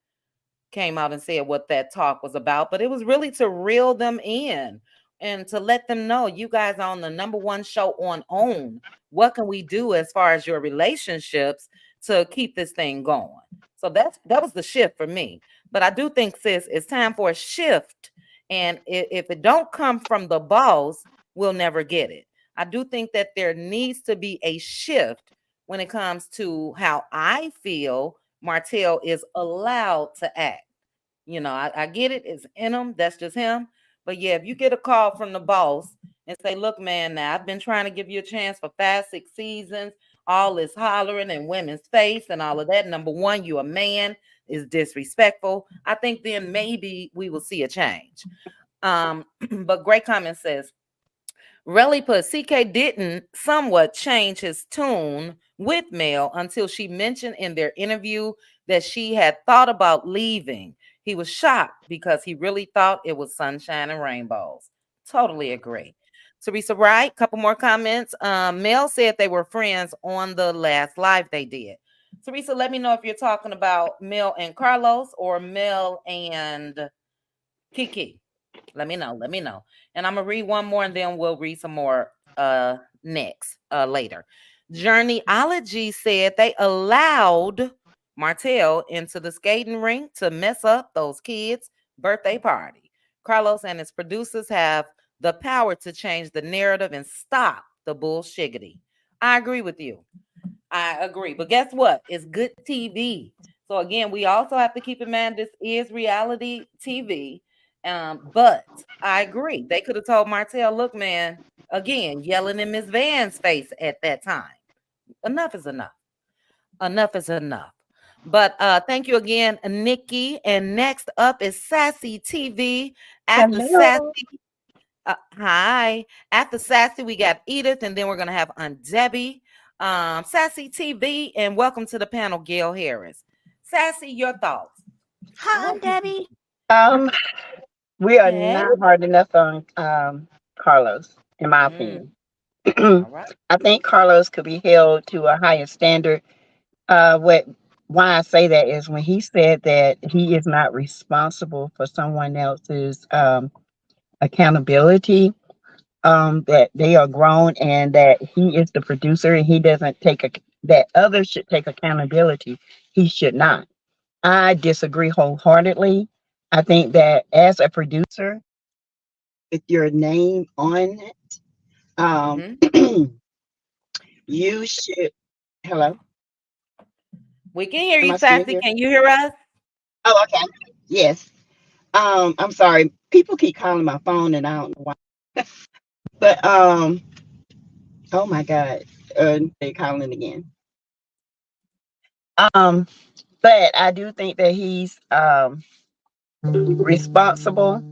came out and said what that talk was about, but it was really to reel them in and to let them know you guys are on the number one show on OWN. What can we do as far as your relationships to keep this thing going? So that was the shift for me. But I do think, sis, it's time for a shift. And if it don't come from the boss, we'll never get it. I do think that there needs to be a shift when it comes to how I feel Martell is allowed to act. I get it. It's in him. That's just him. But yeah, if you get a call from the boss and say, look, man, now I've been trying to give you a chance for 5, 6 seasons, all this hollering and women's face and all of that. Number one, you a man is disrespectful. I think then maybe we will see a change. But great comment says, Relly put CK didn't somewhat change his tune with Mel until she mentioned in their interview that she had thought about leaving. He was shocked because he really thought it was sunshine and rainbows. Totally agree. Teresa Wright, couple more comments. Mel said they were friends on the last live they did. Teresa, let me know if you're talking about Mel and Carlos or Mel and Kiki. Let me know. Let me know. And I'm gonna read one more and then we'll read some more next later. Journeyology said they allowed Martell into the skating rink to mess up those kids' birthday party. Carlos and his producers have the power to change the narrative and stop the bullshiggity. I agree with you. I agree. But guess what? It's good TV. So again, we also have to keep in mind this is reality TV. But I agree. They could have told Martell, look, man, Again, yelling in Miss Van's face at that time. Enough is enough. Enough is enough. But thank you again, Nikki. And next up is Sassy TV. After Hello. Sassy, hi. After Sassy, we got Edith, and then we're gonna have Aunt Debbie. Sassy TV, and welcome to the panel, Gail Harris. Sassy, your thoughts. Hi, Aunt Debbie. Um, we are Hey. not hard enough on Carlos, in my Mm, opinion. all right. I think Carlos could be held to a higher standard. What why I say that is when he said that he is not responsible for someone else's accountability. That they are grown and that he is the producer and he doesn't that others should take accountability. He should not. I disagree wholeheartedly. I think that as a producer, with your name on it, Mm-hmm. you should. Hello, We can hear am you, I still Sassy. here? Can you hear us? Oh, okay. Yes. I'm sorry. People keep calling my phone, and I don't know why. But oh my God, they're calling again. Um, but I do think that he's responsible.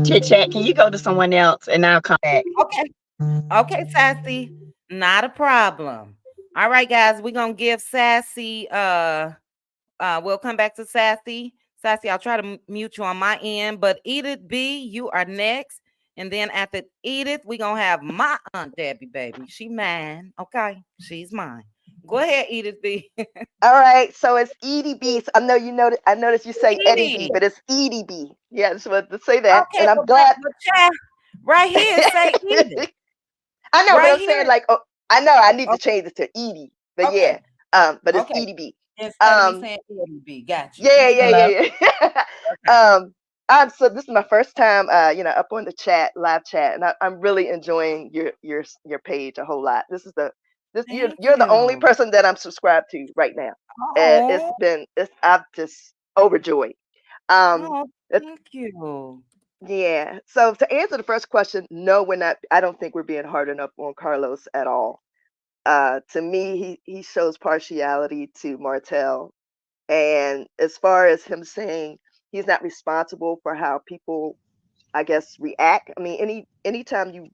Chit chat. Can you go to someone else, and I'll come back. Okay. Okay, Sassy. Not a problem. All right, guys. We're gonna give Sassy we'll come back to Sassy. Sassy, I'll try to mute you on my end, but Edith B, you are next. And then after Edith, we're gonna have my Aunt Debbie, baby. She mine. Okay. She's mine. Go ahead, Edith B. All right, so it's EDB. So I know you know. I noticed you say Eddie B, Edith. but it's EDB. Yeah, I just wanted to say that, Okay, and I'm but, glad. child, right here, say Edith. I know, but Right I'm saying here. like, oh, I know I need to Okay. change it to Edie, but yeah, Okay. but it's Okay. EDB. Instead of me saying Edith B. Got you. Yeah, yeah, Hello. yeah, yeah. Okay. So this is my first time, up on the live chat, and I'm really enjoying your page a whole lot. Thank You're the only you. person that I'm subscribed to right now. Oh, I'm just overjoyed. Um, oh, it- thank you. yeah. So to answer the first question, no, we're not. I don't think we're being hard enough on Carlos at all. To me, he shows partiality to Martell. And as far as him saying he's not responsible for how people, I guess, react. I mean, anytime you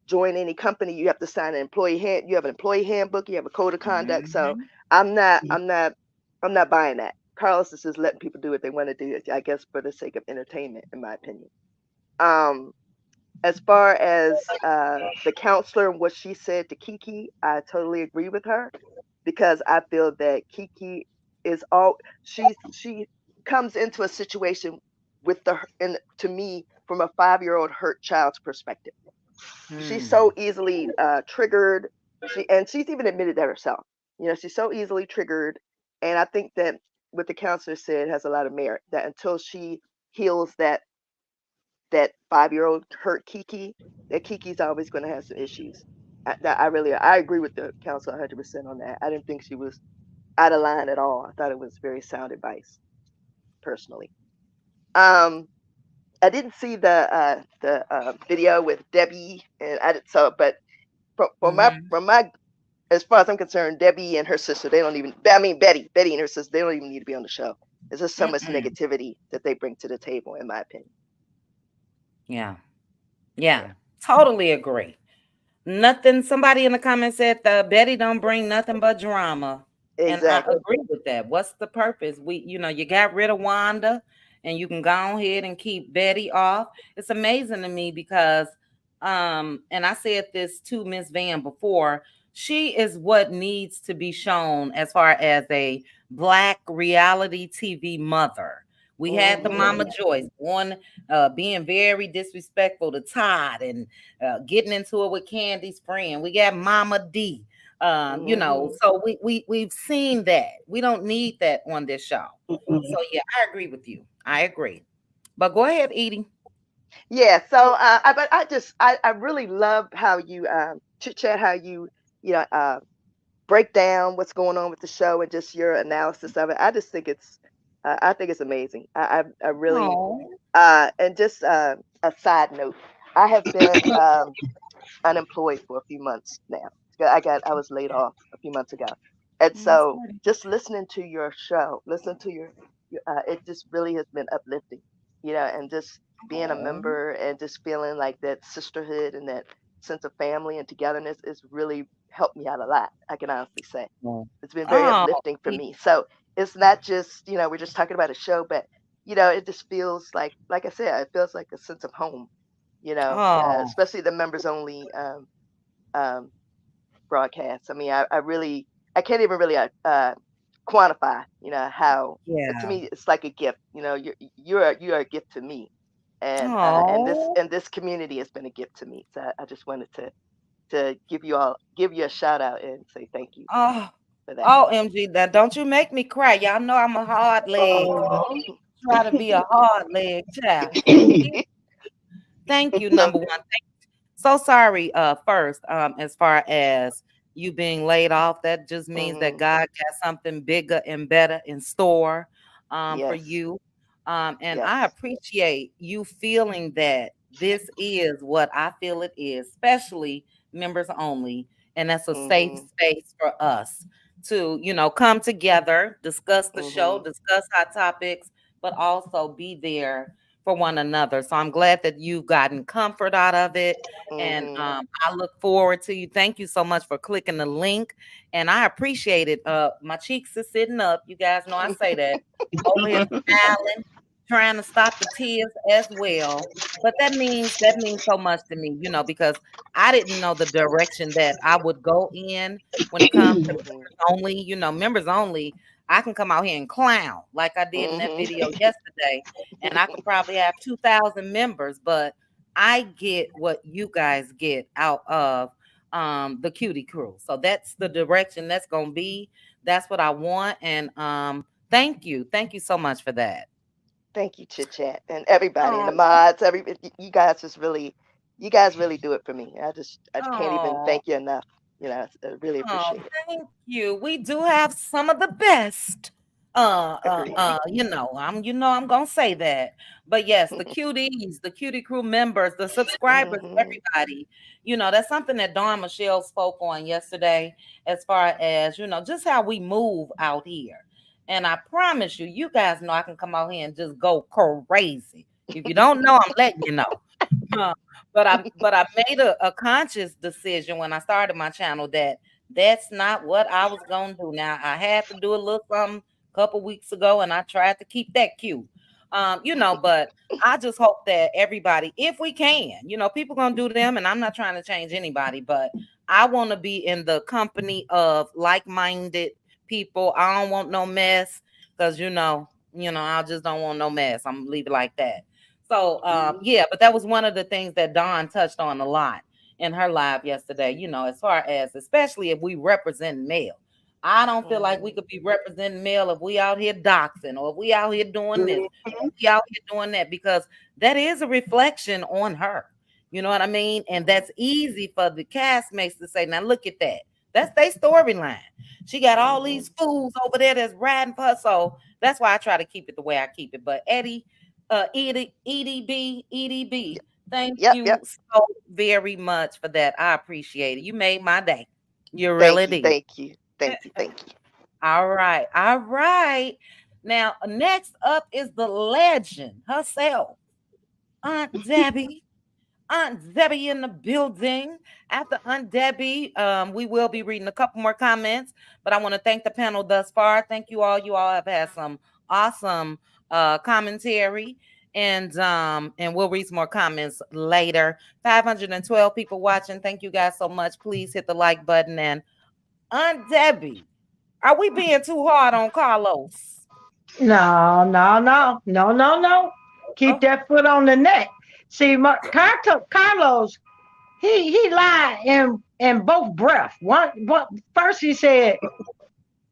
join any company, you have to sign you have an employee handbook, you have a code of conduct. So Mhm. I'm not, I'm not, I'm not buying that. Carlos is just letting people do what they want to do, I guess, for the sake of entertainment, in my opinion. Um, as far as the counselor and what she said to Kiki, I totally agree with her because I feel that Kiki is all she comes into a situation with and to me from a 5-year-old hurt child's perspective. She's so Hmm. easily triggered. She's even admitted that herself. She's so easily triggered, and I think that what the counselor said has a lot of merit. That until she heals that 5-year-old hurt Kiki, that Kiki's always going to have some issues. I agree with the counsel 100% on that. I didn't think she was out of line at all. I thought it was very sound advice, personally. Um, I didn't see the video with Debbie, and I did so, but Mhm. from my as far as I'm concerned, Debbie and her sister, they don't even. I mean, Betty and her sister, they don't even need to be on the show. There's just so much Mm-mm. negativity that they bring to the table, in my opinion. Yeah. Yeah, Yeah. Totally agree. Nothing. Somebody in the comments said the Betty don't bring nothing but drama. And I exactly. agree with that. What's the purpose? You got rid of Wanda and you can go ahead and keep Betty off. It's amazing to me because and I said this to Miss Van before, she is what needs to be shown as far as a black reality TV mother. We had the Hmm. Mama Joyce one being very disrespectful to Todd and getting into it with Candy's friend. We got Mama D. Hmm. So we've seen that. We don't need that on this show. So Mm-mm. yeah, I agree with you. I agree. But go ahead, Edie. Yeah. So, but I really love how you chit chat, how you know break down what's going on with the show and just your analysis of it. I think it's amazing. I really Oh. and just a side note. I have been unemployed for a few months now. I was laid off a few months ago, and I'm so sorry. just listening to your show, listen to it just really has been uplifting, and just being a Oh, member and just feeling like that sisterhood and that sense of family and togetherness is really helped me out a lot. I can honestly say it's been very oh, uplifting for see, me. So it's not just we're just talking about a show, but it just feels like I said, it feels like a sense of home. oh, Especially the members only um, broadcasts. I mean, I can't even really quantify, how to yeah. me it's like a gift. You're a gift to me, and Oh, this community has been a gift to me. So I just wanted to give you a shout out and say thank you oh, for that. oh, MG, that don't you make me cry. Y'all know I'm a hard leg. Try to be a hard leg child. Thank you, So number one. So sorry, first, as far as you being laid off, that just means that hmm God got something bigger and better in store for yes, you. And I yes, appreciate you feeling that this is what I feel it is, especially members only. And that's a safe hmm space for us to, come together, discuss the show, hmm discuss hot topics, but also be there for one another. So I'm glad that you've gotten comfort out of it. And hmm I look forward to you. Thank you so much for clicking the link. And I appreciate it. My cheeks are sitting up. You guys know I say that. Over here smiling, trying to stop the tears as well. But that means so much to me, because I didn't know the direction that I would go in when it comes to hmm members only. Members only, I can come out here and clown like I did in that hmm video yesterday, and I could probably have 2,000 members, but I get what you guys get out of the cutie crew. So that's the direction that's gonna be. That's what I want. And thank you. Thank you so much for that. Thank you, Chit Chat, and everybody, and Oh, the mods. You guys you guys really do it for me. I can't even oh. thank you enough. I really Oh, appreciate it. thank you. We do have some of the best. Agreed. I'm gonna say that. But yes, the cuties, the cutie crew members, the subscribers, hmm everybody, that's something that Dawn Michelle spoke on yesterday, as far as just how we move out here. And I promise you, you guys know I can come out here and just go crazy. If you don't know, I'm letting you know. Huh. But I made a conscious decision when I started my channel that that's not what I was gonna do. Now I had to do a little something a couple weeks ago, and I tried to keep that cute. But I just hope that everybody, if we can, people gonna do them, and I'm not trying to change anybody, but I want to be in the company of like-minded people. I don't want no mess because I just don't want no mess. I'm gonna leave it like that. So yeah, but that was one of the things that Dawn touched on a lot in her live yesterday, as far as especially if we represent male. I don't feel like we hmm could be representing male if we out here doxing or if we out here doing this, or we out here doing that, because that is a reflection on her. You know what I mean? And that's easy for the castmates to say, now look at that. That's their storyline. She got all hmm these fools over there that's riding for her. So that's why I try to keep it the way I keep it. But Eddie, EDB, thank Yep, you yep. so very much for that. I appreciate it. You made my day. You really Thank you, did. thank you, thank you, thank you. All right. All right. Now, next up is the legend herself, Aunt Debbie. Aunt Debbie in the building. After Aunt Debbie, we will be reading a couple more comments, but I want to thank the panel thus far. Thank you all. You all have had some awesome commentary, and we'll read some more comments later. 512 people watching. Thank you guys so much. Please hit the like button. And Aunt Debbie, are we being too hard on Carlos? No, no, no, no, no, no. Keep Oh, that foot on the neck. See, Carlos, he lied in both breath. One first he said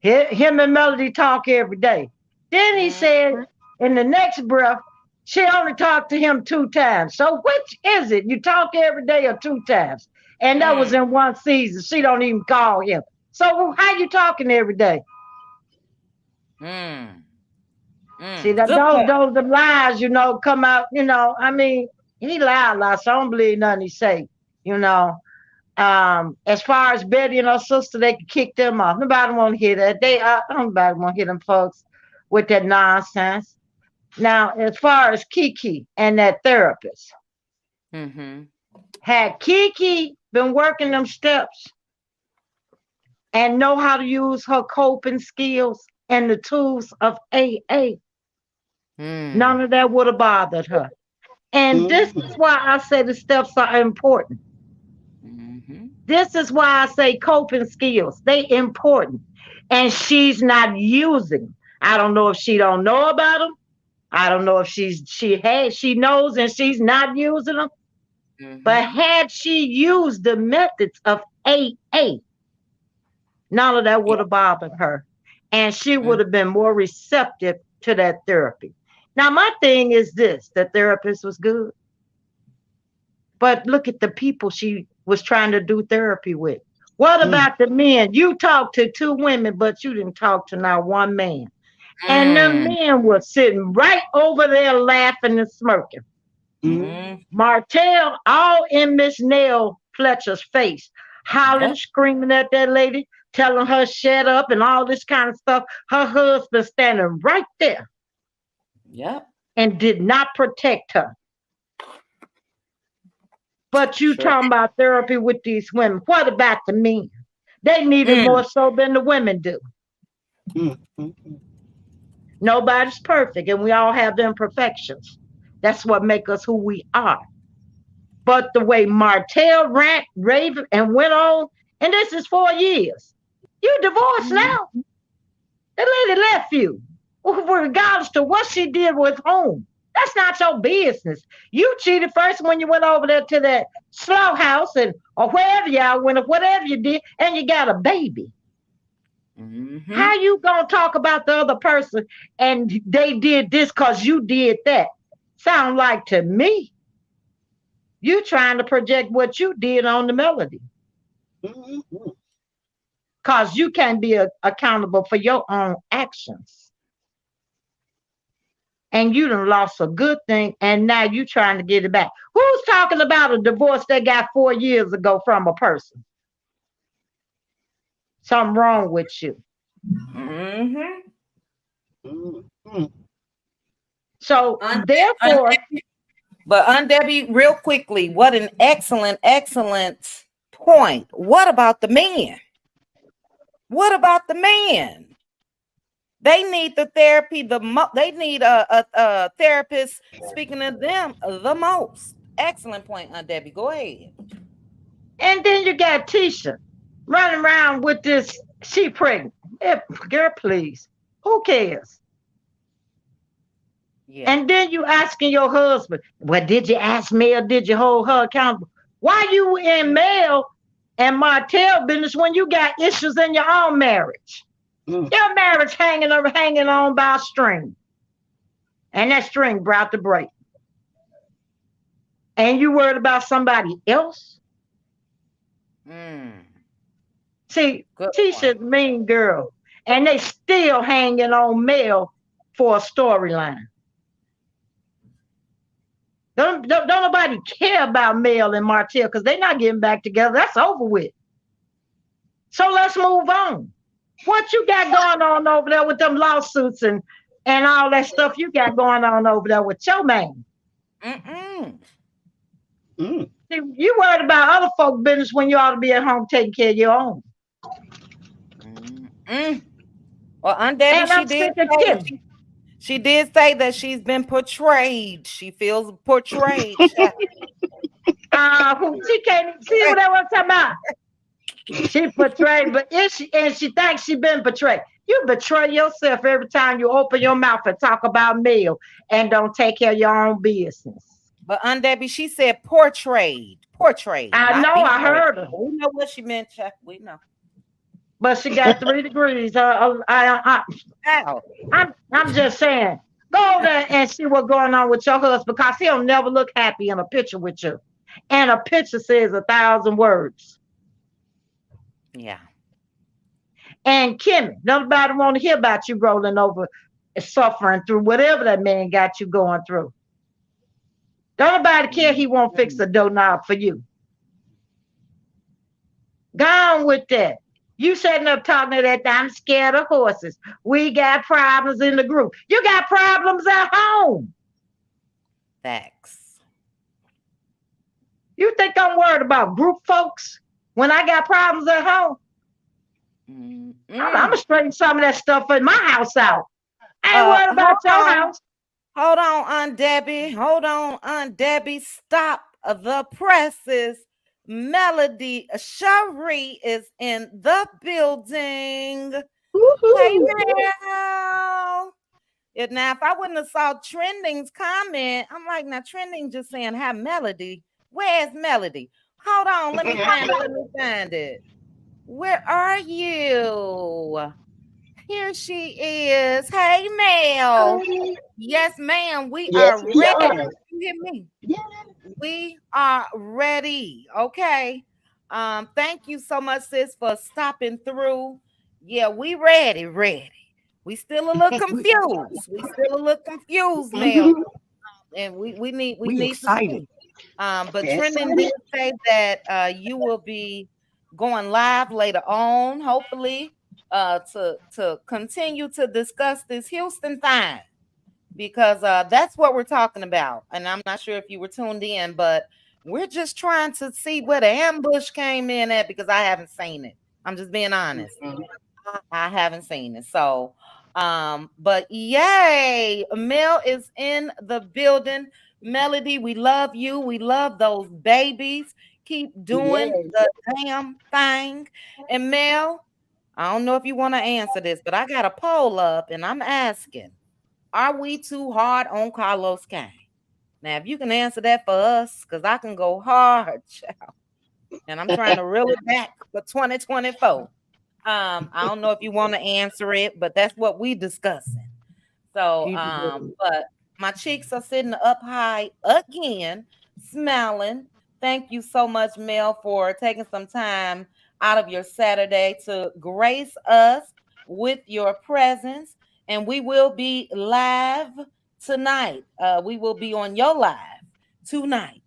him and Melody talk every day. Then he mm, said in the next breath she only talked to him 2 times. So which is it? You talk every day or 2 times? And that was mm, in one season. She don't even call him. So how you talking every day? mm, See that good those point. those the lies, come out. I mean, He lied a lot, so I don't believe nothing he say. You know, as far as Betty and her sister, they could kick them off. Nobody want to hear that. Nobody want to hear them folks with that nonsense. Now, as far as Kiki and that therapist, Mm-hmm. had Kiki been working them steps and know how to use her coping skills and the tools of AA, none of that would have bothered her. And this is why I say the steps are important. Mm-hmm. This is why I say coping skills. They important. And she's not using. I don't know if she don't know about them. I don't know if she knows and she's not using them. But Mm-hmm. had she used the methods of AA, none of that would have bothered her. And she would have been more receptive to that therapy. Now, my thing is this: the therapist was good. But look at the people she was trying to do therapy with. What about the men? You talked to 2 women, but you didn't talk to not one man. And the men were sitting right over there laughing and smirking. Mm-hmm. Martell all in Miss Nell Fletcher's face, hollering, Yep. screaming at that lady, telling her shut up and all this kind of stuff. Her husband standing right there Yep. and did not protect her. But you Sure. talking about therapy with these women. What about the men? They need it more so than the women do. Nobody's perfect, and we all have imperfections. That's what make us who we are. But the way Martell rant, raved, and went on, and this is 4 years. You divorced now. The lady left you. Regardless to what she did with whom. That's not your business. You cheated first when you went over there to that slow house and or wherever y'all went or whatever you did, and you got a baby. Mm-hmm. How you gonna talk about the other person and they did this because you did that? Sound like to me you trying to project what you did on the melody. Because you can't be accountable for your own actions. And you done lost a good thing, and now you trying to get it back. Who's talking about a divorce they got 4 years ago from a person? Something wrong with you. Mm-hmm. So therefore, But Debbie, real quickly, what an excellent, excellent point. What about the men? What about the men? They need the therapy they need a therapist speaking to them the most. Excellent point, Aunt Debbie. Go ahead. and then you got Tisha running around with this, she pregnant. Girl, please. Who cares? Yeah. And then you asking your husband, well, did you ask me or did you hold her accountable? Why you in Mel and Martell business when you got issues in your own marriage? Your marriage hanging on by a string. And that string about to break. And you worried about somebody else? See, Good Tisha's point. mean girl. And they still hanging on Mel for a storyline. Don't nobody care about Mel and Martell because they're not getting back together. That's over with. So let's move on. What you got going on over there with them lawsuits and all that stuff you got going on over there with your man? See, you worried about other folk business when you ought to be at home taking care of your own. Well, Aunt Debbie, And I'm sick of Kim. she did say that she's been portrayed. She feels portrayed. She can't see what I was talking about. She portrayed, but she thinks she been betrayed. You betray yourself every time you open your mouth and talk about Mel and don't take care of your own business. But Aunt Debbie, she said portrayed. Portrayed. I know, I heard her. We know what she meant, Chuck. We know. But she got 3 degrees. I'm just saying, go there and see what's going on with your husband because he'll never look happy in a picture with you. And a picture says 1,000 words. Yeah. And Kimmy, nobody want to hear about you rolling over and suffering through whatever that man got you going through. Don't nobody care he won't fix a doorknob for you. Go on with that. You sitting up talking to that, I'm scared of horses. We got problems in the group. You got problems at home. Facts. You think I'm worried about group folks when I got problems at home? I'm going to straighten some of that stuff in my house out. I ain't worried about your house. Hold on, Aunt Debbie. Hold on, Aunt Debbie. Stop the presses. Melody Shari is in the building. Hey, Mel. Now, if I wouldn't have saw Trending's comment, I'm like, now Trending just saying, have Melody. Where's Melody? Hold on, let me find it. Where are you? Here she is. Hey, Mel. Yes, ma'am. We are ready. You hear me? Yeah. We are ready. Okay. Thank you so much, sis, for stopping through. Yeah, we ready. We still a little confused. Mel. And we need excited. But Trending did say that you will be going live later on, hopefully, to continue to discuss this Houston thing, because that's what we're talking about. And I'm not sure if you were tuned in, but we're just trying to see where the ambush came in at, because I haven't seen it. I'm just being honest. I haven't seen it. So, but yay, Mel is in the building. Melody, we love you. We love those babies. Keep doing the damn thing. And Mel, I don't know if you want to answer this, but I got a poll up and I'm asking, are we too hard on Carlos Kane? Now, if you can answer that for us, because I can go hard, child. And I'm trying to reel it back for 2024. I don't know if you want to answer it, but that's what we discussing. So, but my cheeks are sitting up high again, smiling. Thank you so much, Mel, for taking some time out of your Saturday to grace us with your presence. And we will be live tonight. We will be on your live tonight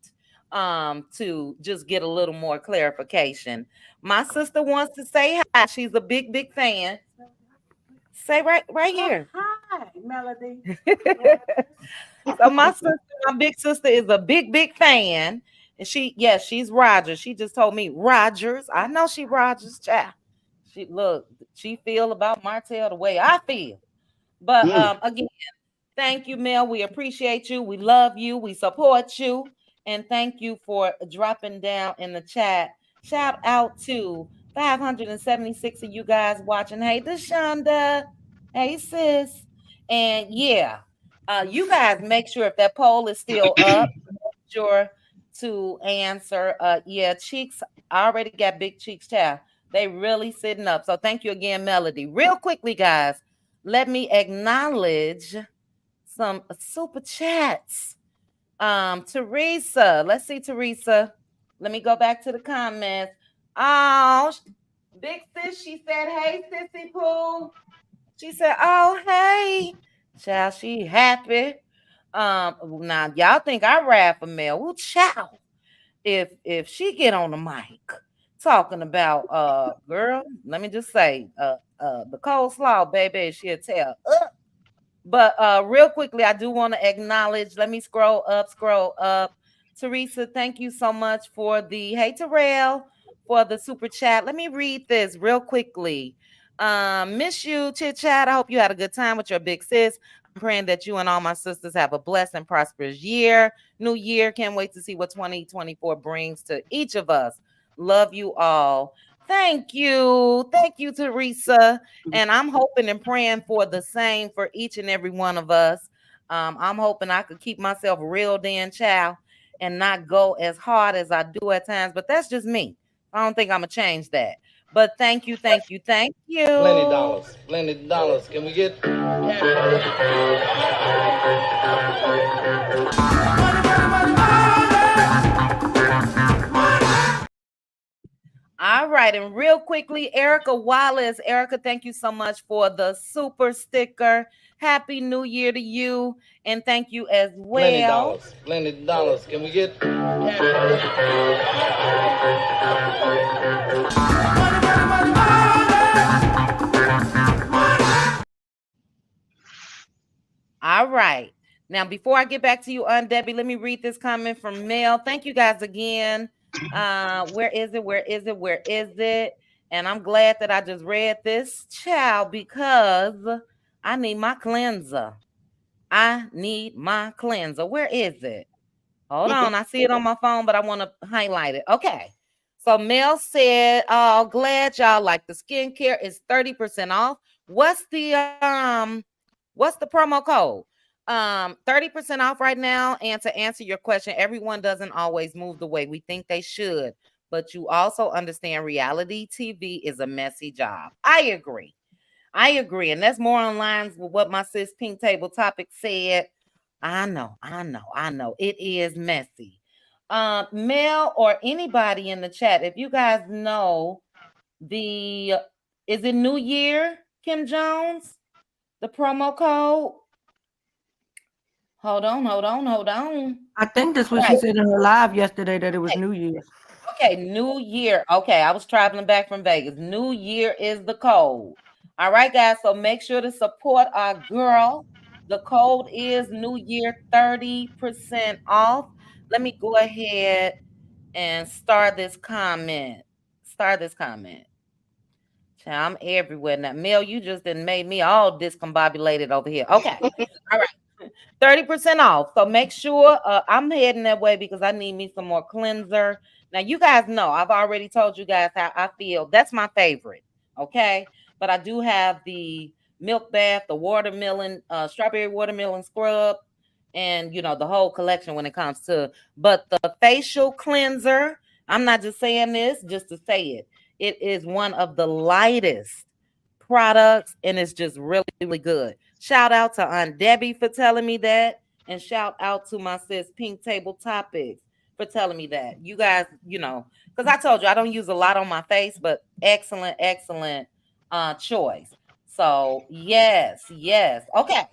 to just get a little more clarification. My sister wants to say hi. She's a big fan. Say right here. Hi, Melody. So my big sister is a big fan. And she's Rogers. She just told me Rogers. I know she Rogers, child. She feel about Martell the way I feel. But again, thank you, Mel. We appreciate you. We love you. We support you. And thank you for dropping down in the chat. Shout out to 576 of you guys watching. Hey, Deshonda. Hey, sis. And yeah, you guys make sure if that poll is still up, make sure to answer. Yeah, cheeks. I already got big cheeks, child. They really sitting up. So thank you again, Melody. Real quickly, guys, let me acknowledge some super chats. Teresa, let's see, Teresa. Let me go back to the comments. Oh, big sis, she said, hey, Sissy Pooh. She said, oh, hey. Child, she happy. Now, y'all think I rap for Mel. Well, child, if she get on the mic talking about, girl, let me just say, the coleslaw, baby, she'll tell. But real quickly, I do want to acknowledge. Let me scroll up. Teresa, thank you so much for the hey Terrell for the super chat. Let me read this real quickly. Miss you, Chit Chat. I hope you had a good time with your big sis. I'm praying that you and all my sisters have a blessed and prosperous year. New year. Can't wait to see what 2024 brings to each of us. Love you all. Thank you, Teresa. And I'm hoping and praying for the same for each and every one of us. I'm hoping I could keep myself reeled in, child, and not go as hard as I do at times. But that's just me. I don't think I'm gonna change that. But thank you. Plenty dollars. Can we get? All right, and real quickly, Erica Wallace. Erica, thank you so much for the super sticker. Happy New Year to you, and thank you as Plenty well. dollars. Plenty dollars. Can we get All right. Now, before I get back to you, Debbie, let me read this comment from Mel. Thank you guys again. Where is it? Where is it? Where is it? And I'm glad that I just read this, child, because I need my cleanser. I need my cleanser. Where is it? Hold on. I see it on my phone, but I want to highlight it. Okay. So Mel said, "Oh, glad y'all like the skincare is 30% off. What's what's the promo code? 30% off right now. And to answer your question, everyone doesn't always move the way we think they should, but you also understand reality TV is a messy job. I agree. I agree. And that's more on lines with what my sis Pink Table Topic said. I know, I know, I know. It is messy. Mel or anybody in the chat, if you guys know the is it New Year, Kim Jones? The promo code? Hold on, hold on, hold on. I think that's what she Right. said in her live yesterday, that it was Okay. New Year's. Okay, New Year. Okay, I was traveling back from Vegas. New Year is the code. All right, guys. So make sure to support our girl. The code is New Year 30% off. Let me go ahead and start this comment. Start this comment. Child, I'm everywhere now. Mel, you just didn't made me all discombobulated over here. Okay. All right. 30% off. So make sure I'm heading that way because I need me some more cleanser. Now, you guys know I've already told you guys how I feel. That's my favorite. Okay. But I do have the milk bath, the watermelon, strawberry watermelon scrub, and the whole collection when it comes to, but the facial cleanser, I'm not just saying this just to say it. It is one of the lightest products and it's just really, really good. Shout out to Aunt Debbie for telling me that. And shout out to my sis Pink Table Topics for telling me that. You guys, because I told you I don't use a lot on my face, but excellent, excellent choice. So yes, yes. Okay.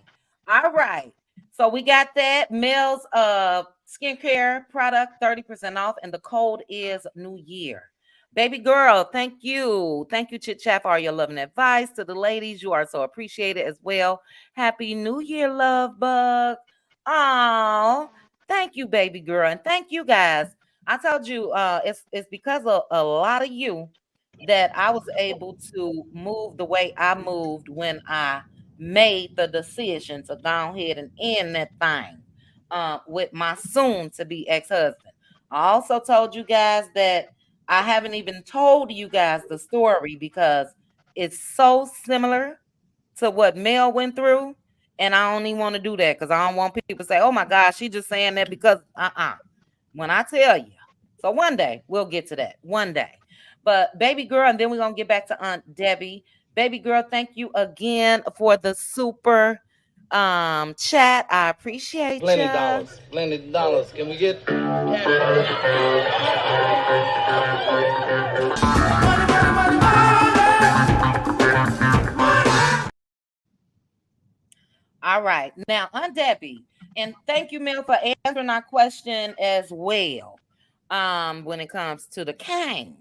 All right. So we got that. Mel's skincare product 30% off, and the code is New Year. Baby girl, thank you. Thank you, Chit Chat, for all your love and advice. To the ladies, you are so appreciated as well. Happy New Year, love bug. Oh, thank you, baby girl. And thank you guys. I told you it's because of a lot of you that I was able to move the way I moved when I made the decision to go ahead and end that thing with my soon to be ex-husband. I also told you guys that I haven't even told you guys the story because it's so similar to what Mel went through. And I don't even want to do that because I don't want people to say, oh my gosh, she just saying that because when I tell you. So one day we'll get to that. One day. But baby girl, and then we're gonna get back to Aunt Debbie. Baby girl, thank you again for the super chat. I appreciate plenty you. dollars? Plenty dollars. Can we get All right. Now, Aunt Debbie, and thank you, Mel, for answering our question as well. When it comes to the king.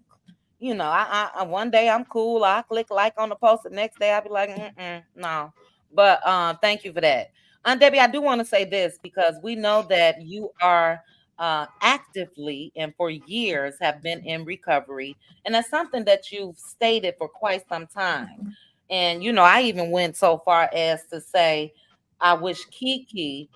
I one day I'm cool. I click like on the post. The next day I'll be like, no. But thank you for that. Aunt Debbie, I do want to say this because we know that you are actively and for years have been in recovery. And that's something that you've stated for quite some time. And I even went so far as to say, I wish Kiki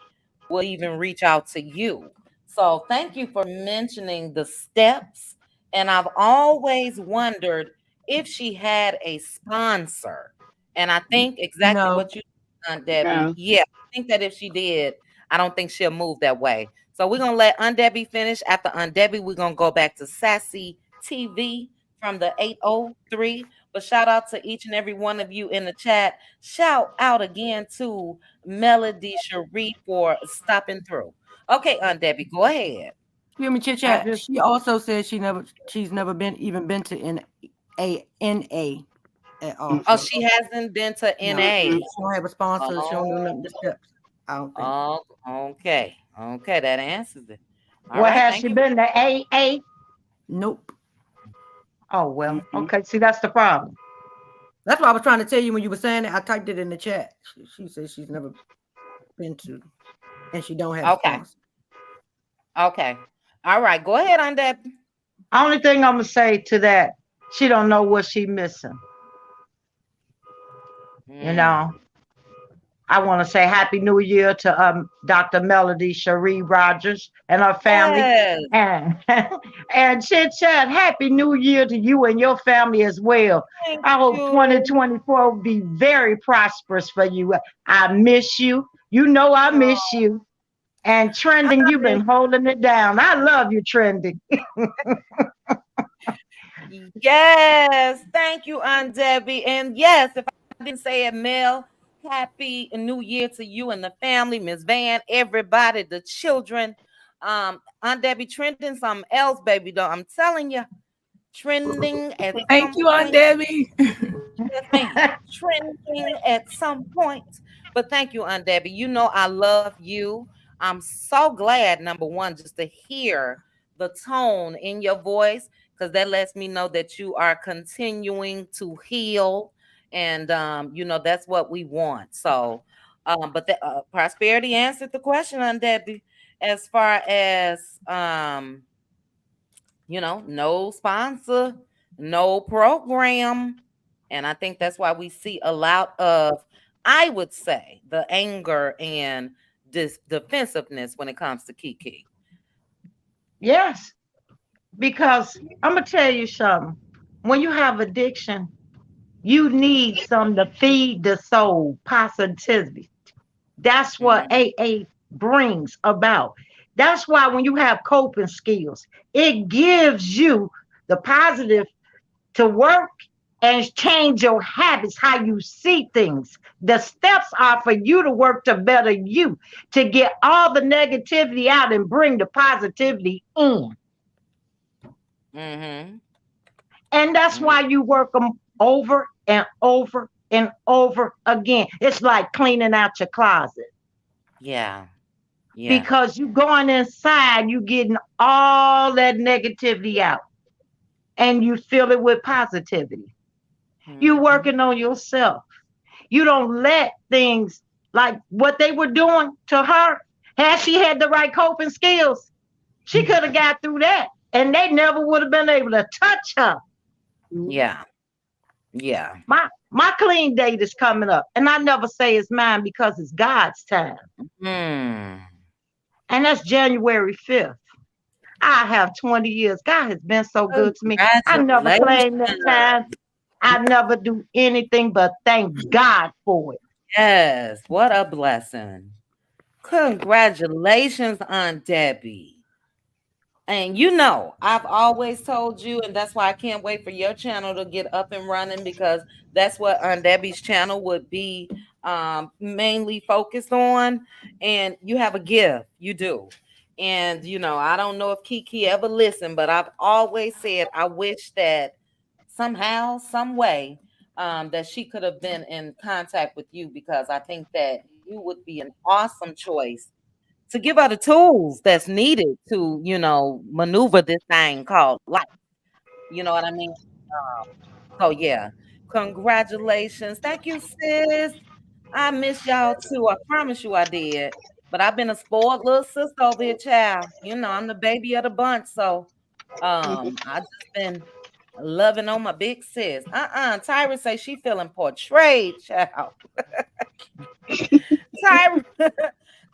will even reach out to you. So thank you for mentioning the steps. And I've always wondered if she had a sponsor. And I think exactly No. what you Aunt Debbie. No. Yeah, I think that if she did, I don't think she'll move that way. So we're gonna let Aunt Debbie finish. After Aunt Debbie, we're gonna go back to Sassy TV from the 803. But shout out to each and every one of you in the chat. Shout out again to Melody Cherie for stopping through. Okay, Aunt Debbie, go ahead. Excuse me, Chit I Chat. just She also said she's never been to NA at all. Oh, she hasn't been to No, NA. she don't have a sponsor. She don't do Oh, nothing of the steps. I don't think. oh, okay. Okay, that answers it. All Well, right, has thank she you. been to AA? Nope. Oh, well. Mm-mm. Okay. See, that's the problem. That's what I was trying to tell you when you were saying it. I typed it in the chat. She said she's never been to, and she don't have a Okay. sponsor. Okay. All right, go ahead on that. Only thing I'm gonna say to that, she don't know what she missing. You know, I want to say Happy New Year to Dr. Melody Shari Rogers and her family. Yes. And and Chit Chat, Happy New Year to you and your family as well. Thank I hope you. 2024 will be very prosperous for you. I miss you. You know I miss you. And Trending, you've been holding it down. I love you, Trending. Yes, thank you, Aunt Debbie. And yes, if I didn't say it, Mel, happy New Year to you and the family, Miss Van, everybody, the children. Aunt Debbie trending something else, baby. Though I'm telling you, trending at Thank some you, Aunt point. Debbie. Yes, ma'am. Trending at some point. But thank you, Aunt Debbie. You know I love you. I'm so glad, number one, just to hear the tone in your voice, because that lets me know that you are continuing to heal. And that's what we want. So but the prosperity answered the question, Aunt Debbie, as far as no sponsor, no program. And I think that's why we see a lot of, I would say, the anger and this defensiveness when it comes to Kiki. Yes, because I'm gonna tell you something. When you have addiction, you need some to feed the soul, positivity. That's what Mm, AA brings about. That's why when you have coping skills, it gives you the positive to work and change your habits, how you see things. The steps are for you to work to better you, to get all the negativity out and bring the positivity in. mm-hmm. And that's Mm, why you work them over and over and over again. It's like cleaning out your closet yeah. Yeah. because you going inside, you getting all that negativity out and you fill it with positivity. You Mm-hmm. working on yourself. You don't let things like what they were doing to her. Had she had the right coping skills, she could have got through that and they never would have been able to touch her. Yeah. Yeah. My clean date is coming up, and I never say it's mine because it's God's time, Mm. and that's January 5th. I have 20 years. God has been so good to me. I never Congratulations. claim that time. I never do anything but thank God for it. Yes. What a blessing. Congratulations, Aunt Debbie. And I've always told you, and that's why I can't wait for your channel to get up and running, because that's what Aunt Debbie's channel would be mainly focused on. And you have a gift, you do. And I don't know if Kiki ever listened, but I've always said I wish that somehow, some way, that she could have been in contact with you, because I think that you would be an awesome choice to give her the tools that's needed to, maneuver this thing called life. You know what I mean? So yeah, congratulations. Thank you, sis. I miss y'all too. I promise you I did. But I've been a spoiled little sister over here, child. I'm the baby of the bunch. So I just been loving on my big sis. Tyra say she feeling portrayed, child. Tyra,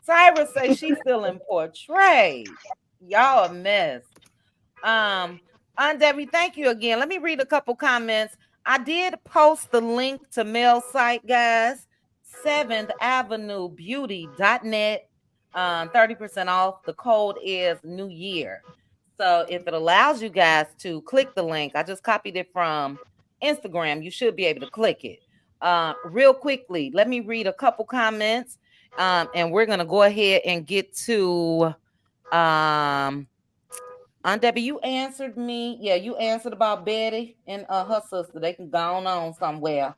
Tyra say she feeling portrayed. Y'all a mess. Um, Aunt Debbie, thank you again. Let me read a couple comments. I did post the link to Mel's site, guys. 7th Avenue Beauty.net. 30% off. The code is New Year. So if it allows you guys to click the link, I just copied it from Instagram. You should be able to click it. Real quickly, let me read a couple comments. And we're gonna go ahead and get to Aunt Debbie, you answered me. Yeah, you answered about Betty and her sister. They can go on somewhere.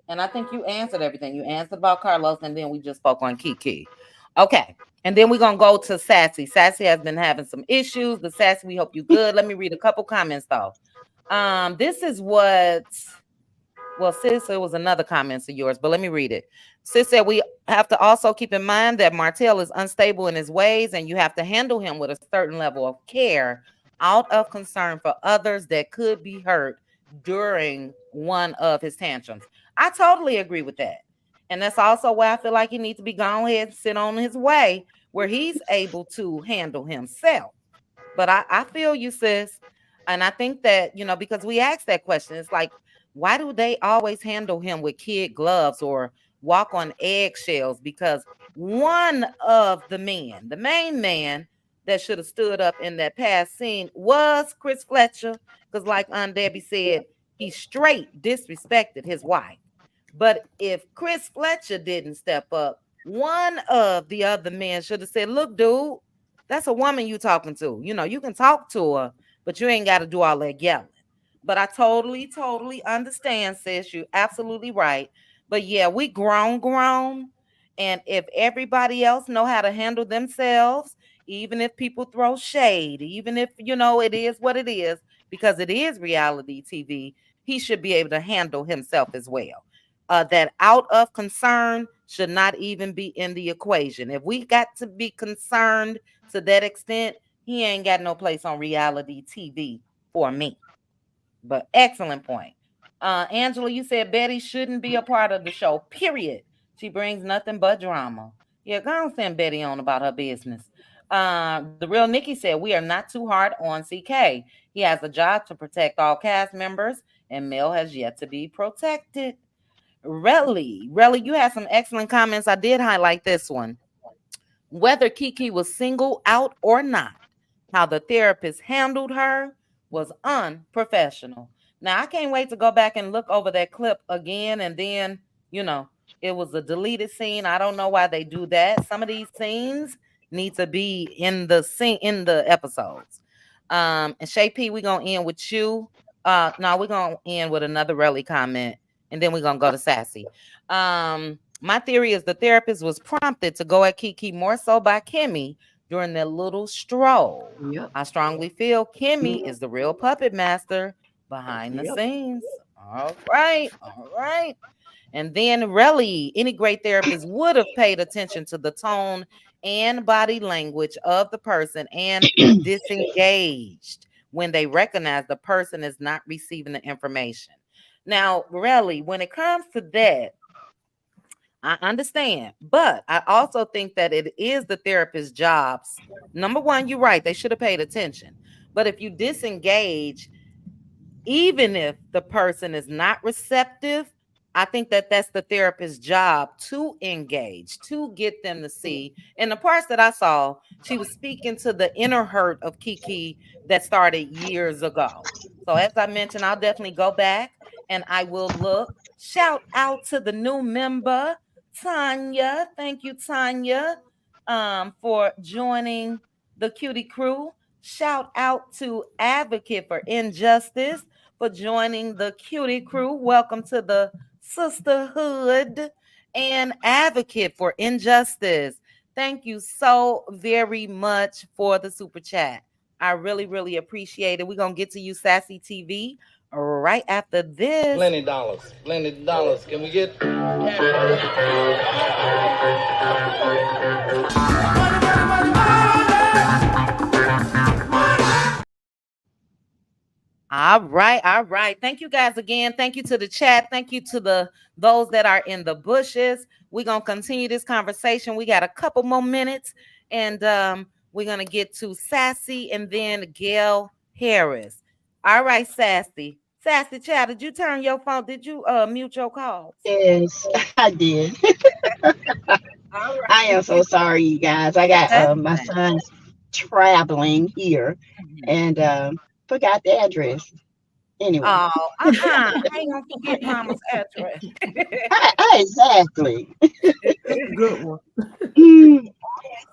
And I think you answered everything. You answered about Carlos, and then we just spoke on Kiki. Okay. And then we're gonna go to Sassy. Sassy has been having some issues. The Sassy, we hope you good. Let me read a couple comments though. This is what well, sis, it was another comment of yours, but let me read it. Sis said we have to also keep in mind that Martell is unstable in his ways, and you have to handle him with a certain level of care out of concern for others that could be hurt during one of his tantrums. I totally agree with that. And that's also why I feel like he needs to be gone ahead and sit on his way where he's able to handle himself. But I feel you, sis. And I think that, because we asked that question, it's like, why do they always handle him with kid gloves or walk on eggshells? Because one of the men, the main man that should have stood up in that past scene was Chris Fletcher. Because, like Aunt Debbie said, he straight disrespected his wife. But if Chris Fletcher didn't step up, one of the other men should have said, look, dude, that's a woman you talking to. You can talk to her, but you ain't got to do all that yelling. But I totally understand, sis. You're absolutely right. But yeah, we grown. And if everybody else know how to handle themselves, even if people throw shade, even if, it is what it is, because it is reality TV, he should be able to handle himself as well. That out of concern should not even be in the equation. If we got to be concerned to that extent, he ain't got no place on reality TV for me. But excellent point. Angela, you said Betty shouldn't be a part of the show, period. She brings nothing but drama. Yeah, go on send Betty on about her business. The real Nikki said, we are not too hard on CK. He has a job to protect all cast members, and Mel has yet to be protected. Relly, you had some excellent comments. I did highlight this one. Whether Kiki was single out or not, how the therapist handled her was unprofessional. Now, I can't wait to go back and look over that clip again. And then, it was a deleted scene. I don't know why they do that. Some of these scenes need to be in the scene in the episodes. And Shay P, we're gonna end with you. No, we're gonna end with another Relly comment, and then we're gonna go to Sassy. My theory is the therapist was prompted to go at Kiki more so by Kimmy during their little stroll. Yep. I strongly feel Kimmy is the real puppet master behind the scenes. All right. And then really, any great therapist would have paid attention to the tone and body language of the person and disengaged when they recognize the person is not receiving the information. Now, really, when it comes to that, I understand, but I also think that it is the therapist's jobs. Number one, you're right. They should have paid attention. But if you disengage, even if the person is not receptive, I think that that's the therapist's job to engage, to get them to see. And the parts that I saw, she was speaking to the inner hurt of Kiki that started years ago. So as I mentioned, I'll definitely go back and I will look. Shout out to the new member, Tanya. Thank you, Tanya, for joining the Cutie crew. Shout out to Advocate for Injustice for joining the Cutie crew. Welcome to the sisterhood and Advocate for Injustice. Thank you so very much for the super chat. I really appreciate it. We're going to get to you, Sassy TV, right after this. Plenty dollars. Plenty dollars. Can we get? All right. Thank you guys again. Thank you to the chat. Thank you to those that are in the bushes. We're gonna continue this conversation. We got a couple more minutes, and we're gonna get to Sassy and then Gail Harris. All right, Sassy. Sassy child, did you turn your phone? Did you mute your calls? Yes, I did. All right. I am so sorry, you guys. I got That's my fine. son's traveling here and forgot the address. Anyway, Oh, I ain't gonna forget Mama's address. exactly. Good one. Mm,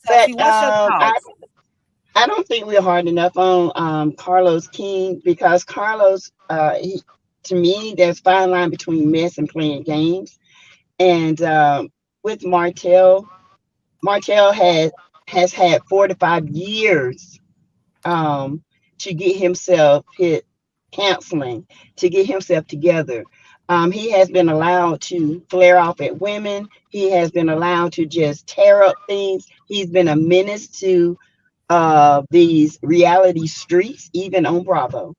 Sassy, but what's your thoughts? I don't think we're hard enough on Carlos King because Carlos, to me, there's fine line between mess and playing games. And with Martell has had 4 to 5 years um, to get himself hit counseling, to get himself together. He has been allowed to flare off at women. He has been allowed to just tear up things. He's been a menace to these reality streets, even on Bravo.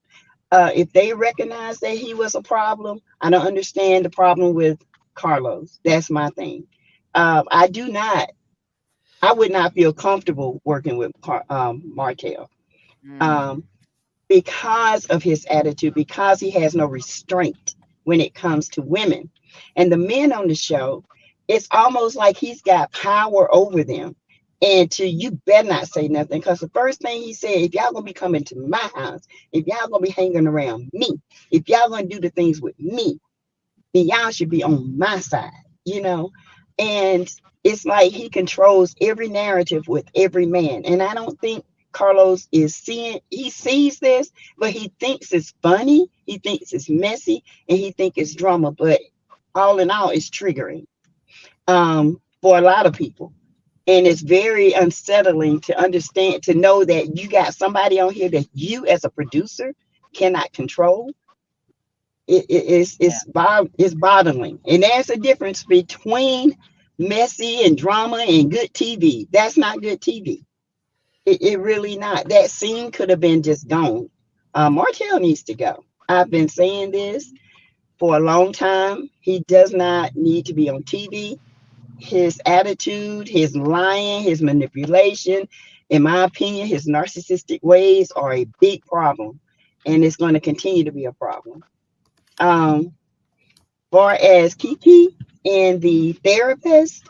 If they recognize that he was a problem, I don't understand the problem with Carlos. That's my thing. I do not. I would not feel comfortable working with Martell. Mm. Um, because of his attitude, because he has no restraint when it comes to women. And the men on the show, it's almost like he's got power over them. And to you better not say nothing because the first thing he said, if y'all gonna be coming to my house, if y'all gonna be hanging around me, if y'all gonna do the things with me, then y'all should be on my side, you know? And it's like he controls every narrative with every man. And I don't think Carlos is seeing, he sees this, but he thinks it's funny, he thinks it's messy, and he thinks it's drama. But all in all, it's triggering for a lot of people. And it's very unsettling to understand, to know that you got somebody on here that you as a producer cannot control. It's bottling, and there's a difference between messy and drama and good TV. That's not good TV. It really not. That scene could have been just gone. Martell needs to go. I've been saying this for a long time. He does not need to be on TV. His attitude, his lying, his manipulation, in my opinion, his narcissistic ways are a big problem, and it's going to continue to be a problem. Um, far as Kiki and the therapist,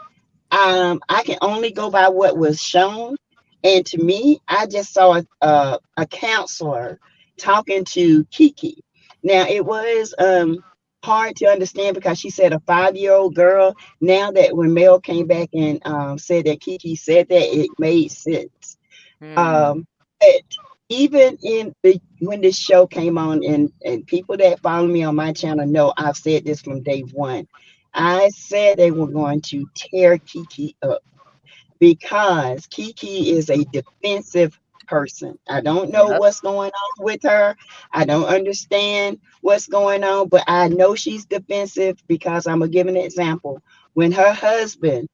I can only go by what was shown. And to me, I just saw a counselor talking to Kiki. Now, it was hard to understand because she said a 5-year-old girl. Now that when Mel came back and said that Kiki said that, it made sense. Mm. But even when this show came on, and people that follow me on my channel know I've said this from day one. I said they were going to tear Kiki up because Kiki is a defensive person. I don't know Yep. what's going on with her. I don't understand what's going on, but I know she's defensive because I'm gonna give an example. When her husband,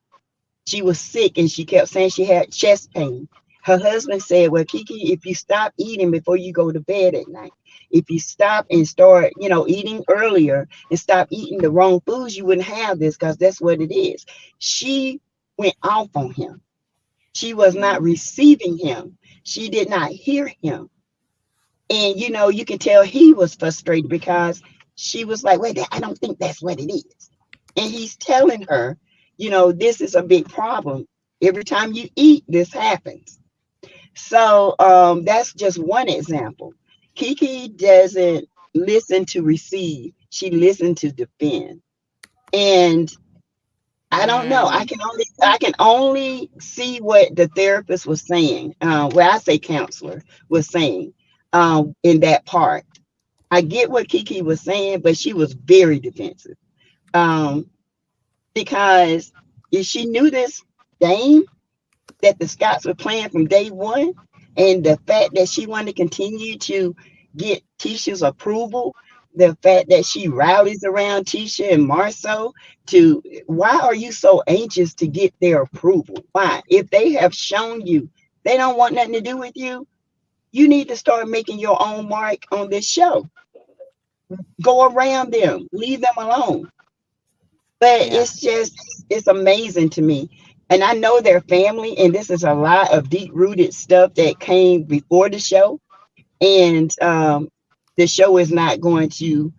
she was sick and she kept saying she had chest pain. Her husband said, well, Kiki, if you stop eating before you go to bed at night, if you stop and start, eating earlier and stop eating the wrong foods, you wouldn't have this because that's what it is. She went off on him. She was not receiving him. She did not hear him. And, you can tell he was frustrated because she was like, wait, I don't think that's what it is. And he's telling her, this is a big problem. Every time you eat, this happens. So that's just one example. Kiki doesn't listen to receive. She listens to defend. And I don't know. Mm. I can only see what the therapist was saying. Well, I say counselor was saying in that part. I get what Kiki was saying, but she was very defensive. Um, because if she knew this game that the Scots were playing from day one, and the fact that she wanted to continue to get Tisha's approval, the fact that she rallies around Tisha and Marceau to, why are you so anxious to get their approval? Why? If they have shown you they don't want nothing to do with you, you need to start making your own mark on this show. Go around them, leave them alone. But Yeah. it's amazing to me. And I know their family, and this is a lot of deep rooted stuff that came before the show. And the show is not going to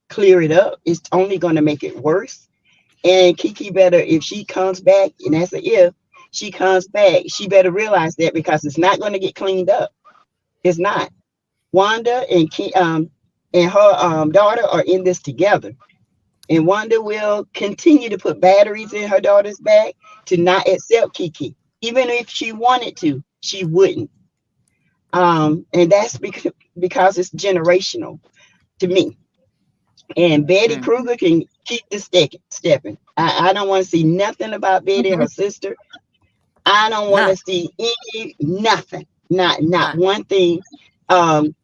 clear it up. It's only going to make it worse. And Kiki better, if she comes back, and that's a if, she comes back, she better realize that because it's not going to get cleaned up. It's not. Wanda and her daughter are in this together. And Wanda will continue to put batteries in her daughter's back to not accept Kiki, even if she wanted to. she wouldn't. And that's because it's generational to me. And Betty Mm. Kruger can keep the stepping. I don't want to see nothing about Betty, her sister. I don't want No, to see nothing, not not. one thing, um,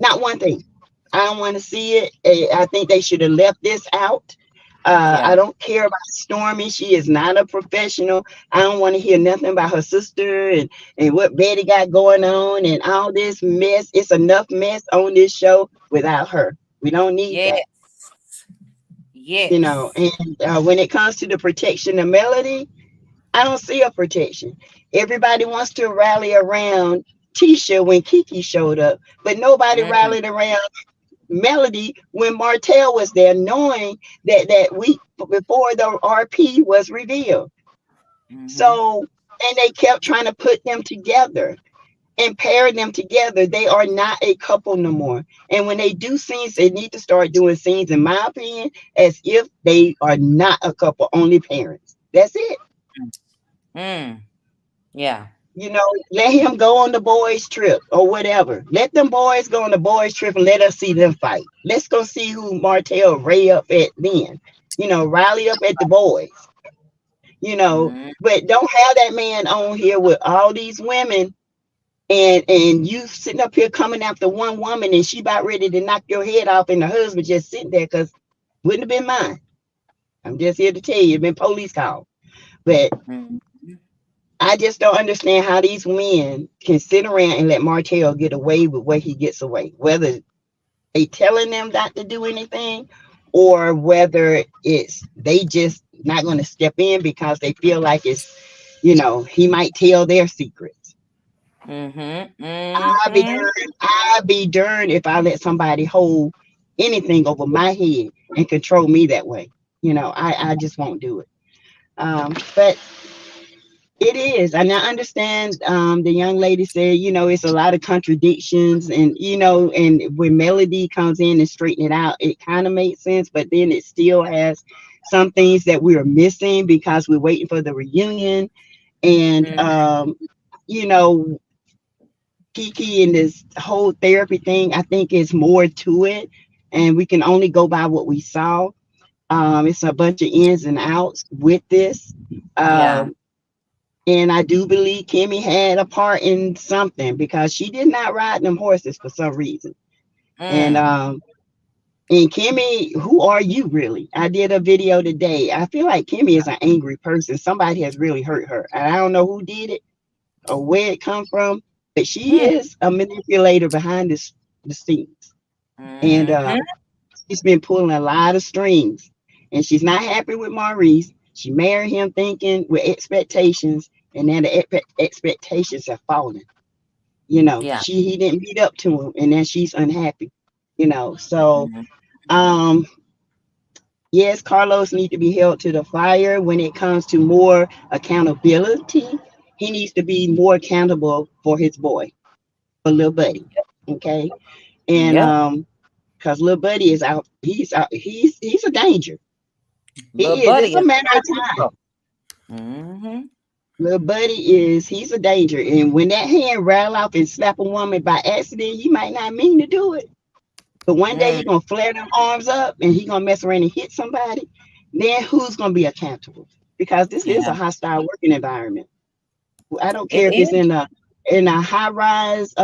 not one thing. I don't want to see it. I think they should have left this out. I Yeah. don't care about Stormy. She is not a professional. I don't want to hear nothing about her sister and what Betty got going on and all this mess. It's enough mess on this show without her. We don't need that, Yes. Yes. And when it comes to the protection of Melody, I don't see a protection. Everybody wants to rally around Tisha when Kiki showed up, but nobody Mm, rallied around Melody when Martell was there, knowing that week before the RP was revealed. mm-hmm. So, and they kept trying to put them together and pair them together. They are not a couple no more. And when they do scenes, they need to start doing scenes, in my opinion, as if they are not a couple, only parents. That's it. Mm. Yeah. Let him go on the boys' trip or whatever. Let them boys go on the boys' trip and let us see them fight. Let's go see who Martell Ray up at then. Riley up at the boys. Mm, But don't have that man on here with all these women and you sitting up here coming after one woman and she about ready to knock your head off and the husband just sitting there because wouldn't have been mine. I'm just here to tell you, it's been police call. But mm, I just don't understand how these men can sit around and let Martell get away with what he gets away, whether they telling them not to do anything or whether it's they just not going to step in because they feel like he might tell their secrets. mm-hmm. I'd be Mm-hmm. darned, I'd be darned if I let somebody hold anything over my head and control me that way. I just won't do it. But it is, and I understand. The young lady said, it's a lot of contradictions, and when Melody comes in and straighten it out, it kind of makes sense. But then it still has some things that we are missing because we're waiting for the reunion, and Mm, you know, Kiki and this whole therapy thing. I think is more to it, and we can only go by what we saw. It's a bunch of ins and outs with this. yeah. Um, And I do believe Kimmy had a part in something because she did not ride them horses for some reason. And Mm, um and Kimmy, who are you really? I did a video today. I feel like Kimmy is an angry person. Somebody has really hurt her. And I don't know who did it or where it come from, but she mm, is a manipulator behind the scenes. And mm-hmm. she's been pulling a lot of strings. And she's not happy with Maurice. She married him thinking with expectations, and then the expectations have fallen. Yeah. He didn't meet up to him, and then she's unhappy. So Mhm. um, yes, Carlos needs to be held to the fire when it comes to more accountability. He needs to be more accountable for his boy, for little buddy. Okay, and Yep. because little buddy is out, he's a danger. Little He is. It's buddy a is matter of time. practical. Mm-hmm. Little buddy he's a danger. And when that hand rattle off and slap a woman by accident, he might not mean to do it. But one day Mm, he gonna flare them arms up and he gonna mess around and hit somebody. Then who's gonna be accountable? Because this is yeah. a hostile working environment. I don't It care if it's is. in a high rise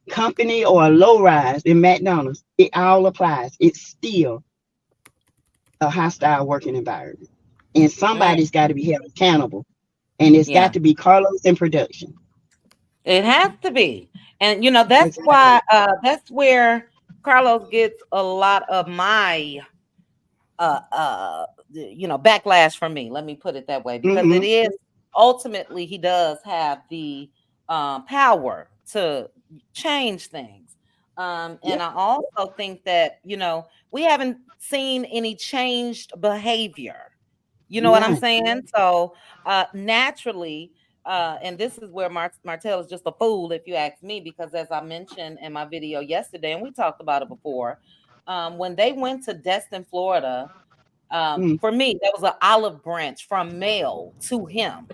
company or a low rise in McDonald's. It all applies. It's still a hostile working environment. And Mm, somebody's got to be held accountable. And it's got yeah. to be Carlos in production. It has to be. And that's Exactly. why that's where Carlos gets a lot of my backlash from me. Let me put it that way, because it Mm-hmm. is ultimately he does have the power to change things. And Yep. I also think that we haven't seen any changed behavior. You know what I'm None. saying? So naturally, and this is where Martell is just a fool, if you ask me, because as I mentioned in my video yesterday, and we talked about it before, when they went to Destin, Florida, Mm, for me, that was an olive branch from Mel to him.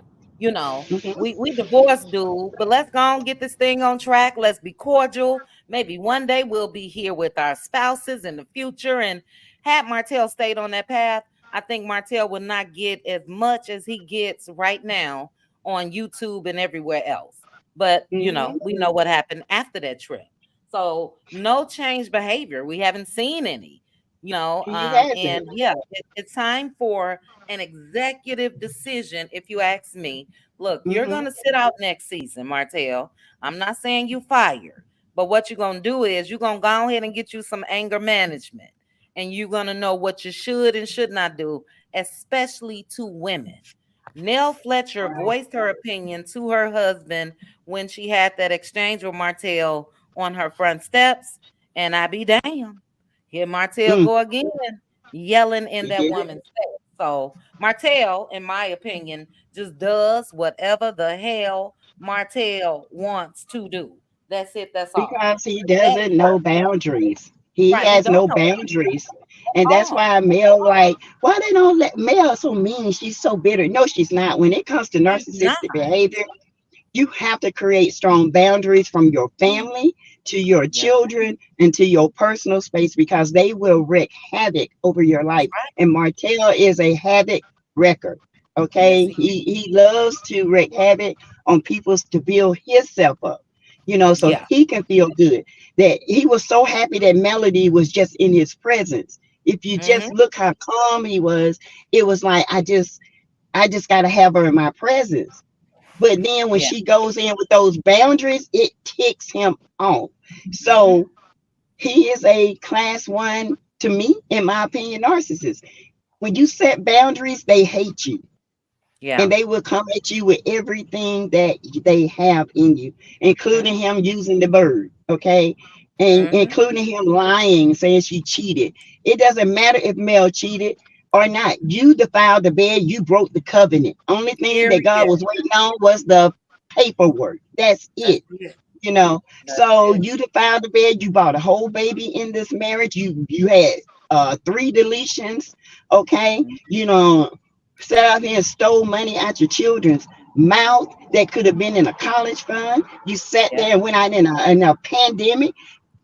Mhm. We divorced, dude, but let's go and get this thing on track. Let's be cordial. Maybe one day we'll be here with our spouses in the future. And had Martell stayed on that path, I think Martell would not get as much as he gets right now on YouTube and everywhere else. But Mhm. we know what happened after that trip. So no change behavior. We haven't seen any. He hasn't. And yeah, it's time for an executive decision. If you ask me, look, you're Mhm. gonna sit out next season, Martell. I'm not saying you fire, but what you're gonna do is you're gonna go ahead and get you some anger management, and you're gonna know what you should and should not do, especially to women. Nell Fletcher voiced her opinion to her husband when she had that exchange with Martell on her front steps, and I be damned. Here Martell Mm. go again, yelling in He that did it woman's face. So Martell, in my opinion, just does whatever the hell Martell wants to do. That's it. That's all. because he That doesn't know boundaries. He right. He has don't no know boundaries. at And that's all. why Mel like, why they don't let Mel so mean? She's so bitter. No, she's not. When it comes to He's not. narcissistic behavior, you have to create strong boundaries from your family to your Yep. children and to your personal space because they will wreak havoc over your That's life. right. And Martell is a havoc wrecker. Yes, Okay. he. He loves to wreak havoc on people's to build himself up, so Yeah. he can feel good. That he was so happy that Melody was just in his presence. If you Mm-hmm. just look how calm he was, it was like I just gotta have her in my presence. But then when Yeah. she goes in with those boundaries, it ticks him off. Mm-hmm. So he is a class one, to me, in my opinion, narcissist. When you set boundaries, they hate you Yeah. and they will come at you with everything that they have in you, including Mm-hmm. him using the bird, okay? And Mm-hmm. including him lying, saying she cheated. It doesn't matter if Mel cheated or not. You defiled the bed, you broke the covenant. Only thing that God Period. was waiting on was the paperwork. That's That's it. it. You know, That's so it. you defiled the bed, you brought a whole baby in this marriage, you had three deletions, okay? Sat out here and stole money out your children's mouth that could have been in a college fund. You sat Yeah. there and went out in a pandemic,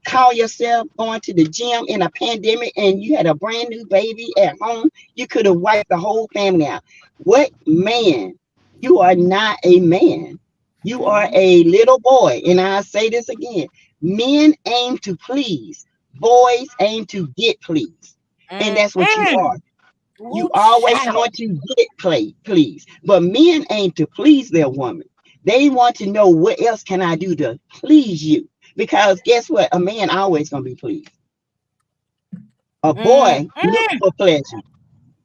call yourself going to the gym in a pandemic, and you had a brand new baby at home. You could have wiped the whole family out. What man? You are not a man. You are Mm-hmm. a little boy. And I say this again, men aim to please, boys aim to get pleased. And that's what you Mm-mm. are. You Ooh, always child. want to get pleased, but men aim to please their woman. They want to know what else can I do to please you. Because guess what? A man always gonna be pleased. A Mm-mm. boy looks for pleasure,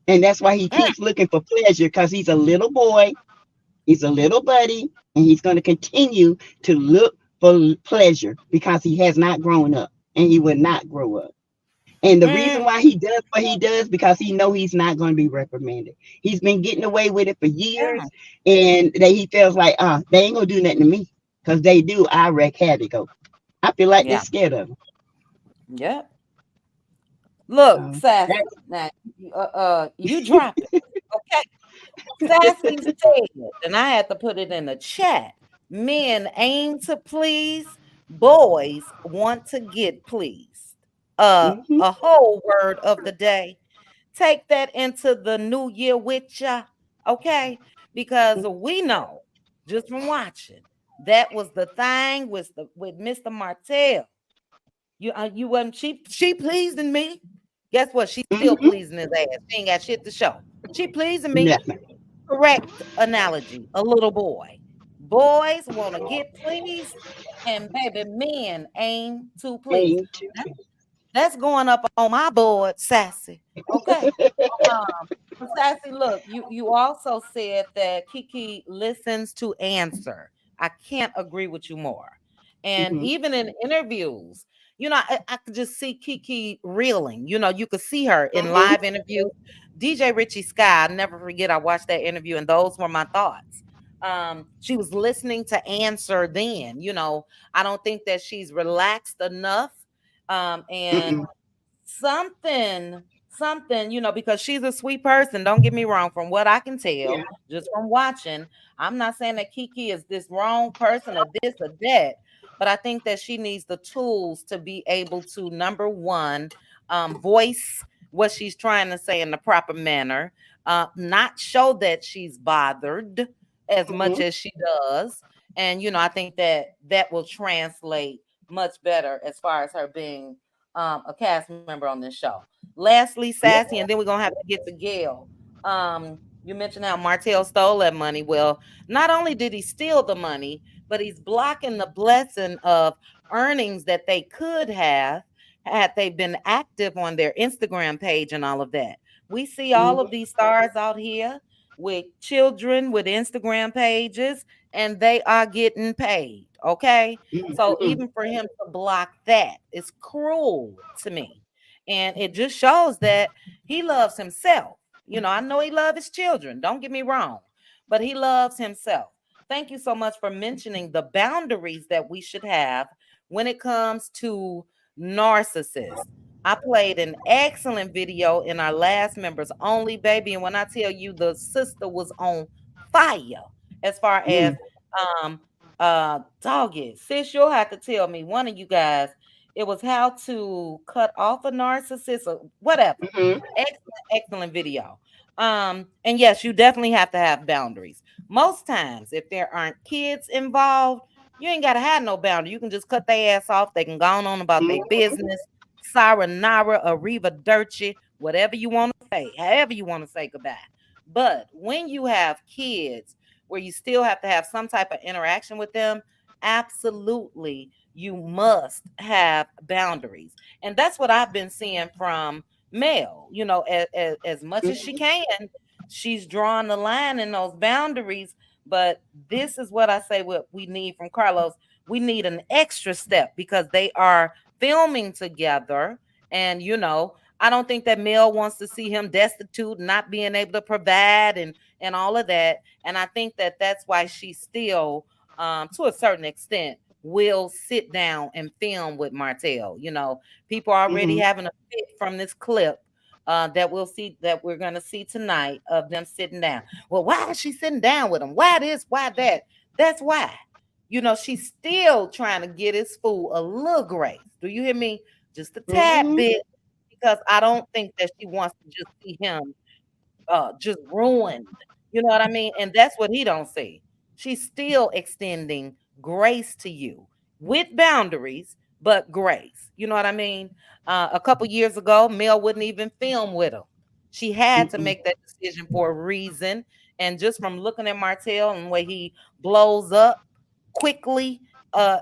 and that's why he keeps looking for pleasure because he's a little boy, he's a little buddy, and he's gonna continue to look for pleasure because he has not grown up and he will not grow up. And the reason Mm-mm. why he does what he does because he know he's not going to be reprimanded. He's been getting away with it for Yeah. years, and that he feels like, they ain't gonna do nothing to me because they do. I wreak havoc over. I feel like they're Yeah. scared of him. Yep. Look, So Sassy. that's Now, you drop it. Okay. Sassy said, and I had to put it in the chat. Men aim to please, boys want to get pleased. mm-hmm, A whole word of the day. Take that into the new year with ya, okay? Because we know just from watching that was the thing with Mr. Martell. You wasn't she pleasing me. Guess what? She's still mm-hmm, pleasing his ass. She ain't got shit to show. She pleasing me. nothing. Correct analogy. A little boy. Boys want to get pleased, and baby, men aim to please. Aim to That's going up on my board, Sassy. Okay. But Sassy, look, you also said that Kiki listens to answer. I can't agree with you more. And mm-hmm, even in interviews, I could just see Kiki reeling. You could see her in mm-hmm, live interviews. DJ Richie Sky, I'll never forget, I watched that interview, and those were my thoughts. She was listening to answer then. I don't think that she's relaxed enough. And mm-mm, something something, because she's a sweet person. Don't get me wrong. From what I can Yeah. tell, just from watching, I'm not saying that Kiki is this wrong person or this or that, but I think that she needs the tools to be able to, number one, voice what she's trying to say in the proper manner, not show that she's bothered as much Mm-hmm. as she does. And, I think that that will translate much better as far as her being a cast member on this show. Lastly, Yep. Sassy, and then we're gonna have to get to Gail. You mentioned how Martell stole that money. Well, not only did he steal the money, but he's blocking the blessing of earnings that they could have had they been active on their Instagram page and all of that. We see all Mm-hmm. of these stars out here with children with Instagram pages, and they are getting paid. Okay. So Mm-hmm. even for him to block that is cruel to me. And it just shows that he loves himself. I know he loves his children. Don't get me wrong, but he loves himself. Thank you so much for mentioning the boundaries that we should have when it comes to narcissists. I played an excellent video in our last members only, baby. And when I tell you the sister was on fire as far as um doggy, sis, you'll have to tell me, one of you guys, it was how to cut off a narcissist or whatever. Mm-hmm. Excellent video. And yes, you definitely have to have boundaries. Most times, if there aren't kids involved, you ain't gotta have no boundary. You can just cut their ass off. They can go on about their business. Sayonara, arrivederci, whatever you want to say, however you want to say goodbye. But when you have kids where you still have to have some type of interaction with them, absolutely you must have boundaries. And that's what I've been seeing from Mel. As much as she can, she's drawing the line in those boundaries. But this is what I say what we need from Carlos. We need an extra step because they are filming together. And, I don't think that Mel wants to see him destitute, not being able to provide and all of that. And I think that that's why she still, to a certain extent, will sit down and film with Martell. People are already Mm-hmm. having a fit from this clip that we're gonna see tonight of them sitting down. Well, why is she sitting down with him? Why this? Why that? That's why. She's still trying to get his fool a little grace. Do you hear me? Just a tad Mm-hmm. bit, because I don't think that she wants to just see him just ruined. You know what I mean? And that's what he don't see. She's still extending grace to you with boundaries, but grace. You know what I mean? A couple years ago, Mel wouldn't even film with him. She had to Mm-mm. make that decision for a reason. And just from looking at Martell and the way he blows up quickly,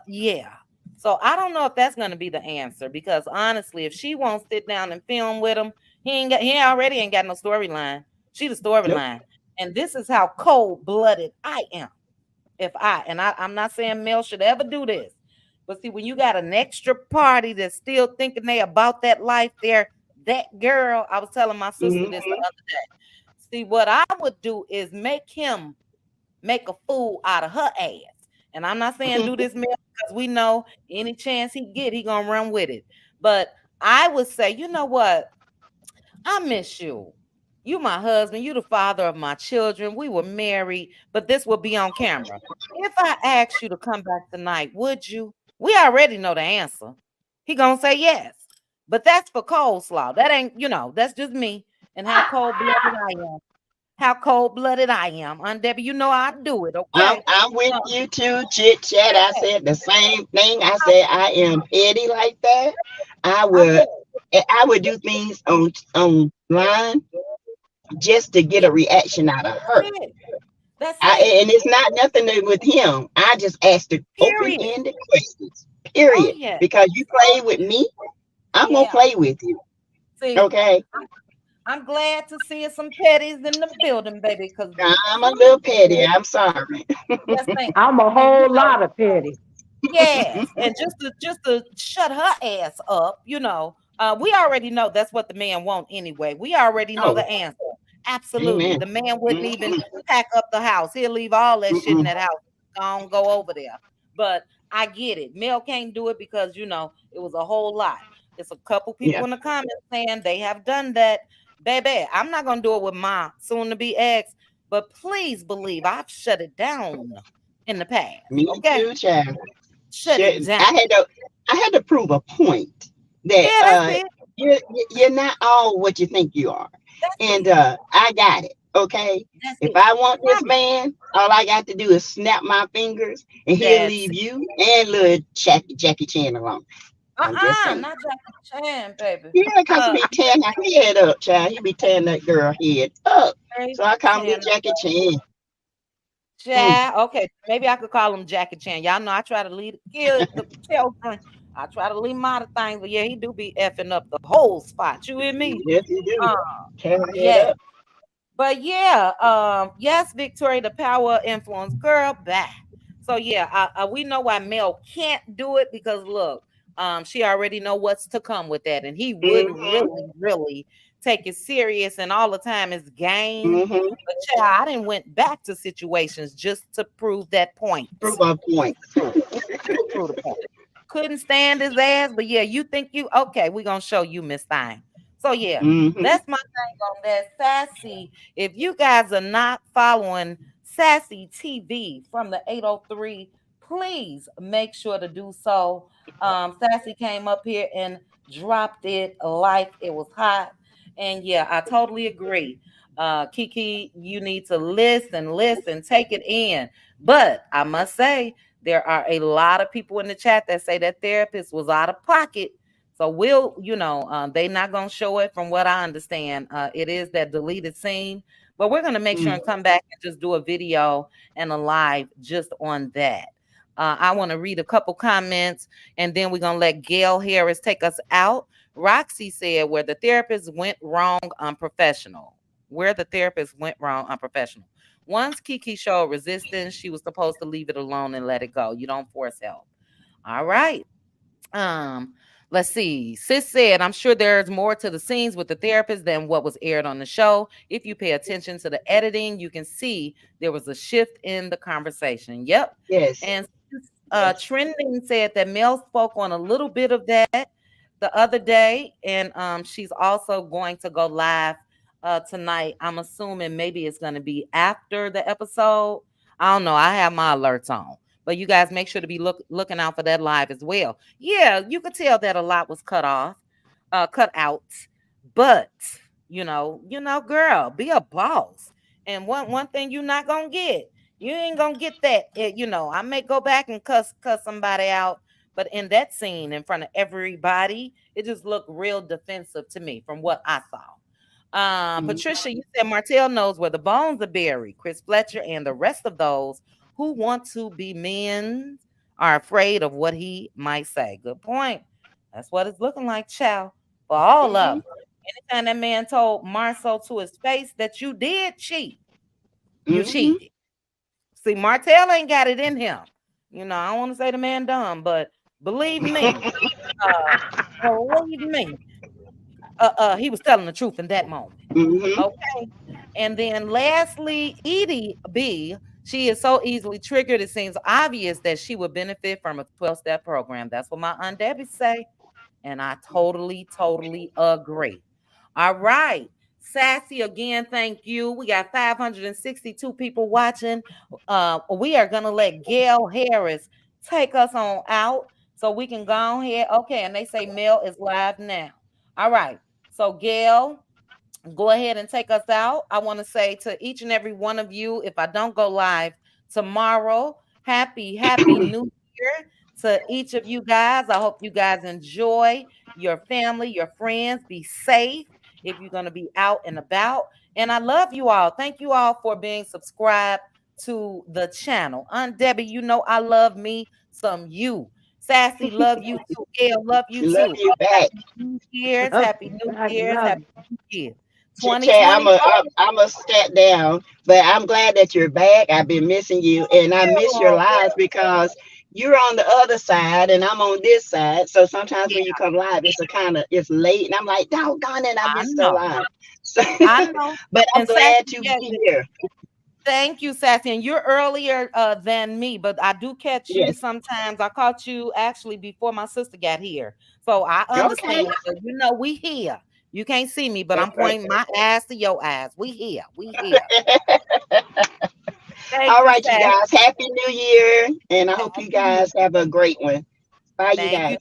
yeah. So I don't know if that's gonna be the answer, because honestly, if she won't sit down and film with him, he already ain't got no storyline. She the Nope. storyline. And this is how cold-blooded I am. I'm not saying Mel should ever do this. But see, when you got an extra party that's still thinking they about that life, they're that girl. I was telling my sister this the Mm-hmm. other day. See, what I would do is make him make a fool out of her ass. And I'm not saying do this, Mel, because we know any chance he get, he gonna run with it. But I would say, you know what? I miss you. You my husband. You the father of my children. We were married, but this will be on camera. If I asked you to come back tonight, would you? We already know the answer. He gonna say yes. But that's for coleslaw. That ain't, that's just me and how cold-blooded I am. How cold-blooded I am. Aunt Debbie, you know I do it, okay? I'm with Uh, you too, chit chat. I yeah, said the same thing. I I, said I am petty like that. I I would would. I would do things online just to get Yeah, a reaction out of that's her. it. That's it. And it's not nothing with him. I just asked the Period. open-ended questions. Oh Period. yeah. Because you Oh play with me, I'm gonna yeah. play with you. See, Okay. I'm glad to see some petties in the building, baby. Because I'm a little petty. I'm sorry. yes, thank you. I'm a And whole lot of petty. yes, and just to shut her ass up, we already know that's what the man want anyway. We already know Oh, the answer. Absolutely, amen. the man wouldn't even Mm-mm, pack up the house. He'll leave all that shit in mm-mm. that house. Go over there. But I get it. Mel can't do it because it was a whole lot. It's a couple Yeah. people in the comments saying they have done that. Baby, I'm not gonna do it with my soon-to-be ex, but please believe I've shut it down in the past. Me Okay, too, child. shut it Shit, down. I had to prove a point that Yeah, that's it. you're not all what you think you are. That's And it. I got it. Okay. That's If it. I want this Promise. man, all I got to do is snap my fingers and he'll That's leave you and little Jackie Chan alone. I'm just saying. not Jackie Chan, baby. Yeah, because he be tearing her head up, child. He be tearing that girl head up. Crazy So I call him saying Jackie Chan. Mm. Chad. Okay, maybe I could call him Jackie Chan. Y'all know I try to lead the children. I try to leave him out of things, but yeah, he do be effing up the whole spot. You hear me? Yes, he do. Uh, Tear her head yeah. up. But yeah, yes, Victoria, the power of influence, girl, back. So yeah, we know why Mel can't do it because look, she already know what's to come with that, and he would Mm-hmm. really, really take it serious, and all the time is game. Mm-hmm. But child, I didn't went back to situations just to prove that point. Prove my point. Just to prove the point. Couldn't stand his ass, but yeah, you think you okay? We gonna show you Miss Thing. So yeah, Mm-hmm. that's my thing on that. Sassy. If you guys are not following Sassy TV from the 803, please make sure to do so. Sassy came up here and dropped it like it was hot. And yeah, I totally agree. Kiki, you need to listen, take it in. But I must say, there are a lot of people in the chat that say that therapist was out of pocket. So we'll, they not gonna show it from what I understand. It is that deleted scene, but we're gonna make sure and come back and just do a video and a live just on that. I want to read a couple comments and then we're gonna let Gail Harris take us out. Roxy said where the therapist went wrong unprofessional. Where the therapist went wrong unprofessional. Once Kiki showed resistance, she was supposed to leave it alone and let it go. You don't force help. All right. Um, let's see. Sis said, I'm sure there's more to the scenes with the therapist than what was aired on the show. If you pay attention to the editing, you can see there was a shift in the conversation. Yep. Yes. And Yes. Trending said that Mel spoke on a little bit of that the other day, and she's also going to go live tonight. I'm assuming maybe it's going to be after the episode. I don't know. I have my alerts on. But you guys make sure to be looking out for that live as well. Yeah, you could tell that a lot was cut out. But girl, be a boss. And one thing you're not gonna get, you ain't gonna get that. I may go back and cuss somebody out, but in that scene in front of everybody, it just looked real defensive to me from what I saw. Patricia, you said Martell knows where the bones are buried. Chris Fletcher and the rest of those who want to be men are afraid of what he might say. Good point. That's what it's looking like, child, for all of them. Anytime that man told Marceau to his face that you did cheat, you cheated. See, Martell ain't got it in him. I don't want to say the man dumb, but believe me, he was telling the truth in that moment. Okay. And then lastly, Edie B, she is so easily triggered. It seems obvious that she would benefit from a 12-step program. That's what my Aunt Debbie say. And I totally, totally agree. All right. Sassy, again, thank you. We got 562 people watching. We are going to let Gail Harris take us on out so we can go ahead. Okay. And they say Mel is live now. All right. So, Gail, go ahead and take us out. I want to say to each and every one of you, if I don't go live tomorrow, happy New Year to each of you guys. I hope you guys enjoy your family, your friends. Be safe if you're going to be out and about. And I love you all. Thank you all for being subscribed to the channel. Aunt Debbie, you know I love me some you. Sassy, love you too. Gail, love you too. Love you back. Happy New Year's. Happy New Year's. Happy New Year. Chit Chat, I'm a step down, but I'm glad that you're back. I've been missing you, and I miss your lives because you're on the other side and I'm on this side. So sometimes when you come live, it's late, and I'm like, doggone it, I missed the live. So, I know. but I'm And glad Sassy, to be here. Thank you, Sassy. And you're earlier than me, but I do catch you Yes. sometimes. I caught you actually before my sister got here. So I Okay. understand. But we here. You can't see me, but That's I'm right. pointing my eyes to your eyes. We here. We here. Thank All you, right, you Sassy. guys. Happy New Year. And I hope you Happy New guys have a great one. Bye, you Thank you. guys. Thank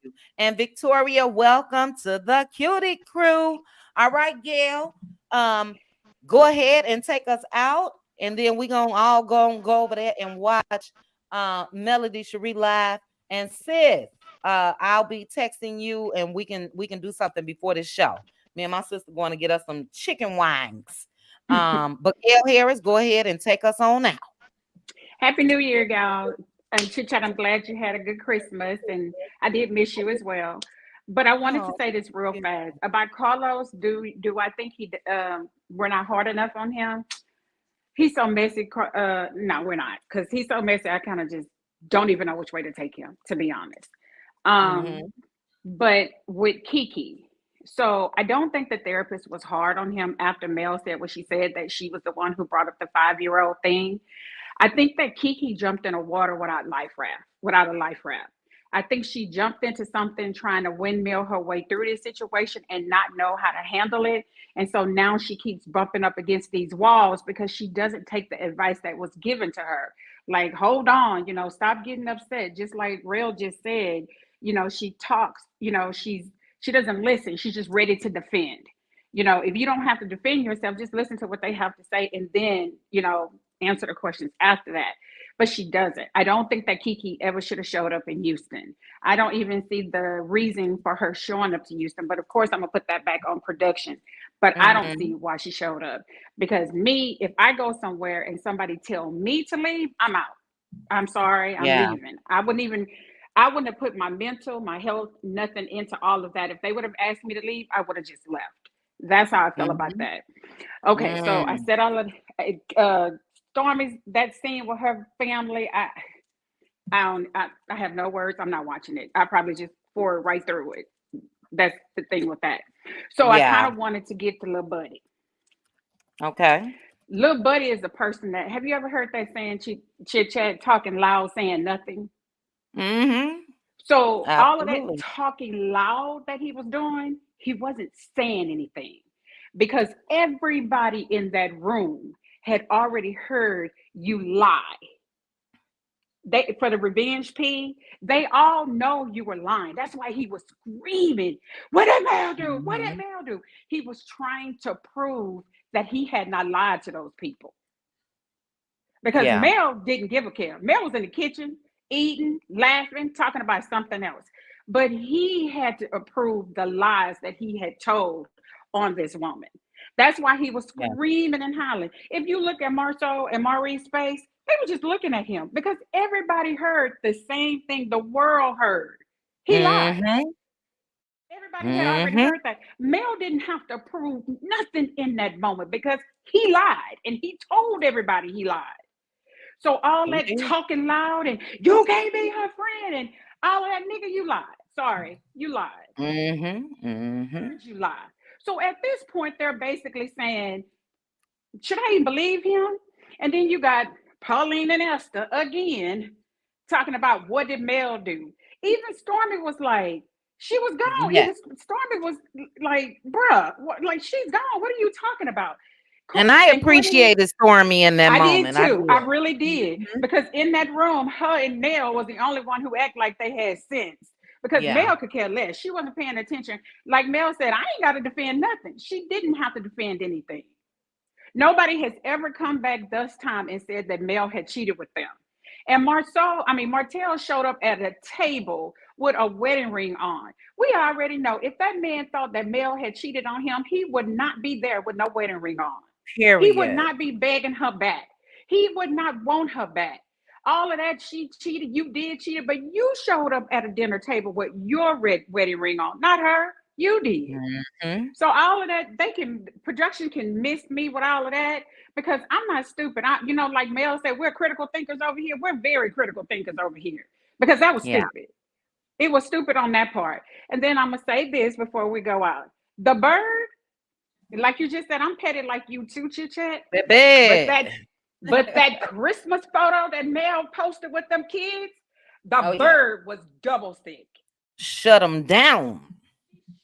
you. And Victoria, welcome to the Cutie Crew. All right, Gail. Go ahead and take us out. And then we're gonna all go over there and watch Melody Cherie live. And sis, I'll be texting you and we can do something before this show. Me and my sister going to get us some chicken wings. But Gail Harris, go ahead and take us on out. Happy New Year, y'all. And Chit Chat, I'm glad you had a good Christmas, and I did miss you as well. But I wanted to Oh, say this real yeah. fast about Carlos. Do I think we're not hard enough on him? He's so messy. No, we're not, because he's so messy. I kind of just don't even know which way to take him, to be honest. Um, Mm-hmm. but with Kiki, so I don't think the therapist was hard on him after Mel said what she said, that she was the one who brought up the 5-year-old thing. I think that Kiki jumped in the water without a life raft. I think she jumped into something trying to windmill her way through this situation and not know how to handle it. And so now she keeps bumping up against these walls because she doesn't take the advice that was given to her. Like, hold on, stop getting upset. Just like Rail just said, she talks, she doesn't listen. She's just ready to defend. If you don't have to defend yourself, just listen to what they have to say and then, answer the questions after that. But she doesn't. I don't think that Kiki ever should have showed up in Houston. I don't even see the reason for her showing up to Houston. But of course, I'm gonna put that back on production. But I don't Mm-hmm. see why she showed up, because me, if I go somewhere and somebody tell me to leave, I'm out. I'm sorry, I'm Yeah. leaving. I wouldn't have put my mental, my health, nothing into all of that. If they would have asked me to leave, I would have just left. That's how I feel about Mm-hmm. that. Okay, so I Mm. said all of uh, Stormy's that scene with her family. I have no words. I'm not watching it. I probably just forward right through it. That's the thing with that. So I kind Yeah. of wanted to get to Lil Buddy. Okay. Lil Buddy is the person that, have you ever heard that saying, chit chat, talking loud, saying nothing? Mm-hmm. So all of that Absolutely. talking loud that he was doing, he wasn't saying anything, because everybody in that room had already heard you lie. They, for the revenge P, they all know you were lying. That's why he was screaming, "What did Mel do? What did Mm-hmm. Mel do?" He was trying to prove that he had not lied to those people, because Yeah. Mel didn't give a care. Mel was in the kitchen eating, laughing, talking about something else. But he had to approve the lies that he had told on this woman. That's why he was Yeah. screaming and hollering. If you look at Marceau and Marie's face, they were just looking at him because everybody heard the same thing the world heard. He lied. Mm-hmm. Everybody had already Mm-hmm. heard that. Mel didn't have to prove nothing in that moment because he lied and he told everybody he lied. So all He that did. talking loud and you can't be her friend and all of that, nigga, you lied. Sorry, you lied. Mm-hmm. Mm-hmm. Heard you lie. So at this point, they're basically saying, should I even believe him? And then you got Pauline and Esther again talking about what did Mel do. Even Stormy was like, she was gone. Yeah. Stormy was like, bruh, what, like she's gone. What are you talking about? And I And Courtney, appreciated Stormy in that I did moment. I too. I did. really did. Mm-hmm. Because in that room, her and Mel was the only one who acted like they had sense. Because Yeah. Mel could care less. She wasn't paying attention. Like Mel said, I ain't got to defend nothing. She didn't have to defend anything. Nobody has ever come back thus time and said that Mel had cheated with them. And Martell showed up at a table with a wedding ring on. We already know if that man thought that Mel had cheated on him, he would not be there with no wedding ring on. He would Period. not be begging her back. He would not want her back. All of that, she cheated, you did cheat, but you showed up at a dinner table with your red wedding ring on, not her. You did. Mm-hmm. So all of that, production can miss me with all of that because I'm not stupid. Like Mel said, we're critical thinkers over here. We're very critical thinkers over here because that was Yeah. stupid. It was stupid on that part. And then I'm gonna say this before we go out. The bird, like you just said, I'm petty like you too, Chit Chat. But Baby. But that Christmas photo that Mel posted with them kids, the Oh, yeah. bird was double thick. Shut them down.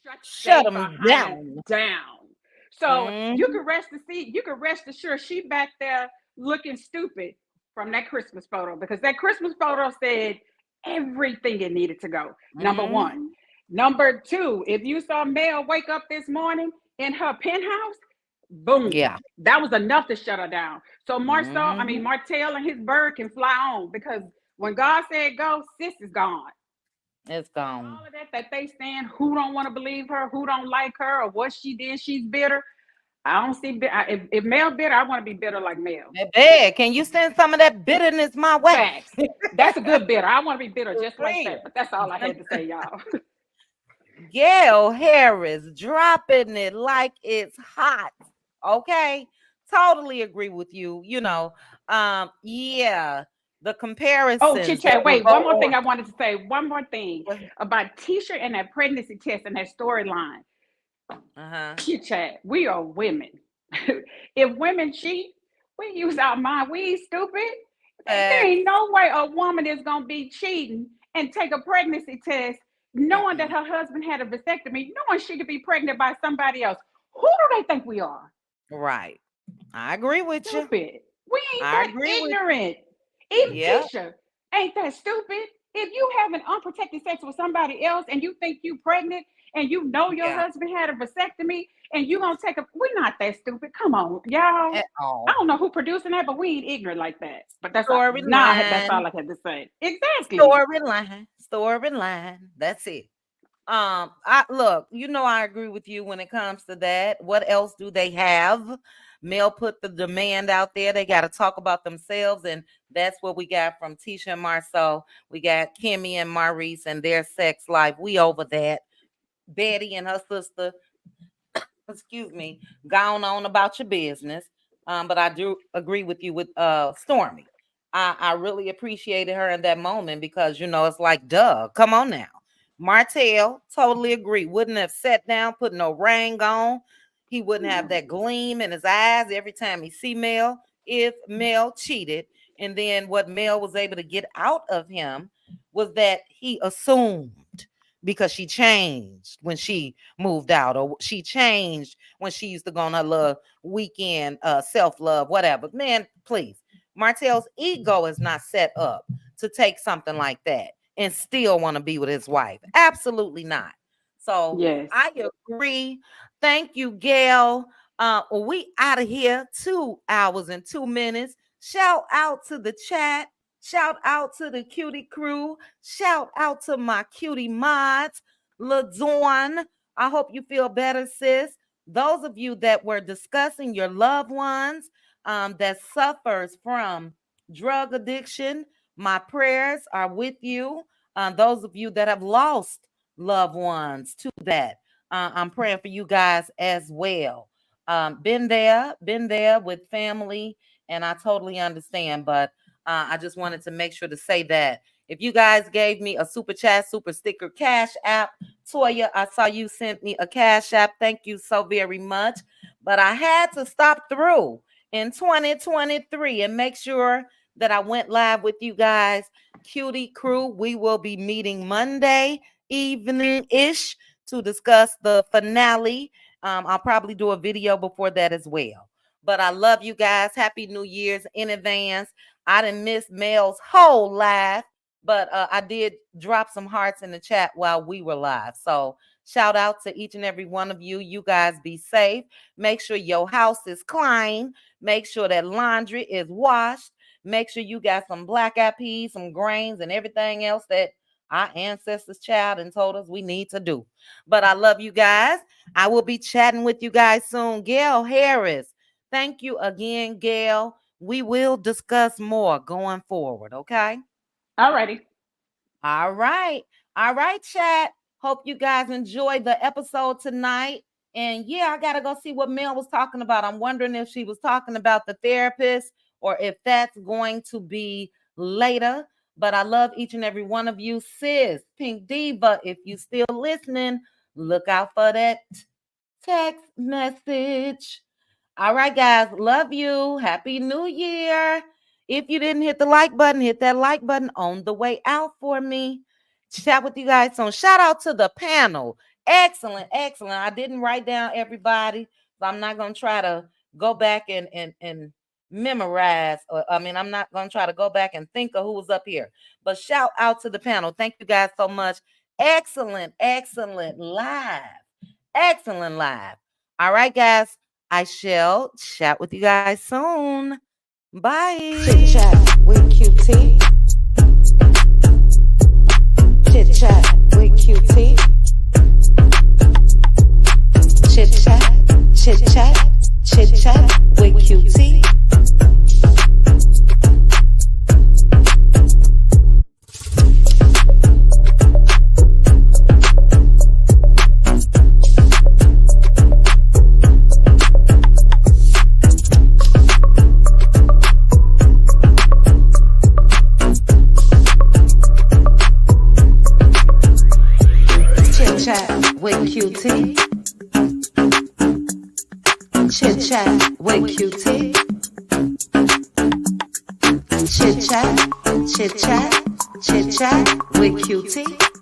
Shut Shut they them behind down. down. So you Mhm. can rest assured she back there looking stupid from that Christmas photo, because that Christmas photo said everything it needed to go. Number one. Mhm. Number two, if you saw Mel wake up this morning in her penthouse, boom, Yeah. that was enough to shut her down. So Mhm. Martell and his bird can fly on, because when God said go, sis is gone. It's gone. All of that they stand, who don't want to believe her, who don't like her, or what she did, she's bitter. I don't see. If Mel bitter, I want to be bitter like Mel. Baby, can you send some of that bitterness my way? Facts. That's a good bitter. I want to be bitter For just like real. that. But that's all I had to say, y'all. Gail Harris dropping it like it's hot. Okay. Totally agree with you. Yeah, the Oh, Chit comparisons that Chat. will Wait, go one more on. thing I wanted to say. One more thing about Tisha and that pregnancy test and that storyline. Uh-huh. Chit Chat. We are women. If women cheat, we use our mind. We ain't stupid. There Facts. ain't no way a woman is gonna be cheating and take a pregnancy test, knowing that Mm-mm. her husband had a vasectomy, knowing she could be pregnant by somebody else. Who do they think we are? Right. I agree with you. Stupid. We ain't I that agree with you. ignorant. Even Yep. Tisha ain't that stupid. If you having unprotected sex with somebody else and you think you pregnant and you know your Yeah. husband had a vasectomy and you gonna take a, we not that stupid. Come on, y'all. At I all. don't know who producing that, but we ain't ignorant like that. But that's all. Nah, that's all Storyline. I had to say. Exactly. Storyline. That's it. I look, I agree with you when it comes to that. What else do they have? Mel put the demand out there. They got to talk about themselves, and that's what we got from Tisha and Marceau. We got Kimmy and Maurice and their sex life. We over that. Betty and her sister, excuse me, gone on about your business. But I do agree with you with Stormy. I really appreciated her in that moment because it's like, duh, come on now. Martell, totally agree. Wouldn't have sat down, put no ring on. He wouldn't have that gleam in his eyes every time he see Mel if Mel cheated. And then what Mel was able to get out of him was that he assumed because she changed when she moved out, or she changed when she used to go on her little weekend self-love, whatever. Man, please. Martell's ego is not set up to take something like that and still want to be with his wife. Absolutely not. So Yes. I agree. Thank you, Gail. We out of here 2 hours and 2 minutes. Shout out to the chat. Shout out to the cutie crew. Shout out to my cutie mods. LaDawn, I hope you feel better, sis. Those of you that were discussing your loved ones that suffers from drug addiction, my prayers are with you. Those of you that have lost loved ones to that, I'm praying for you guys as well. Been there with family, and I totally understand. But I just wanted to make sure to say that if you guys gave me a super chat, super sticker, cash app, Toya, I saw you sent me a cash app. Thank you so very much. But I had to stop through in 2023 and make sure that I went live with you guys. Cutie crew, we will be meeting Monday evening ish to discuss the finale. I'll probably do a video before that as well. But I love you guys. Happy New Year's in advance. I didn't miss Mel's whole live, but I did drop some hearts in the chat while we were live. So shout out to each and every one of you. You guys be safe. Make sure your house is clean. Make sure that laundry is washed. Make sure you got some black eyed peas, some grains, and everything else that our ancestors child and told us we need to do. But I love you guys. I will be chatting with you guys soon. Gail Harris, thank you again, Gail. We will discuss more going forward, okay? Alrighty. All right. All right, chat. Hope you guys enjoyed the episode tonight. And yeah, I got to go see what Mel was talking about. I'm wondering if she was talking about the therapist or if that's going to be later. But I love each and every one of you. Sis, Pink Diva, if you still listening, look out for that text message. All right, guys. Love you. Happy New Year. If you didn't hit the like button, hit that like button on the way out for me. Chat with you guys soon. Shout out to the panel. Excellent, excellent. I didn't write down everybody, so I'm not going to try to go back and memorize. I'm not going to try to go back and think of who was up here. But shout out to the panel. Thank you guys so much. Excellent, excellent live. Excellent live. All right, guys. I shall chat with you guys soon. Bye. Chit chat with QT. Chit chat with QT. Chit chat, chit chat, chit chat with QT. With QT. Chit chat with QT. Chit chat, chit chat, chit chat with QT.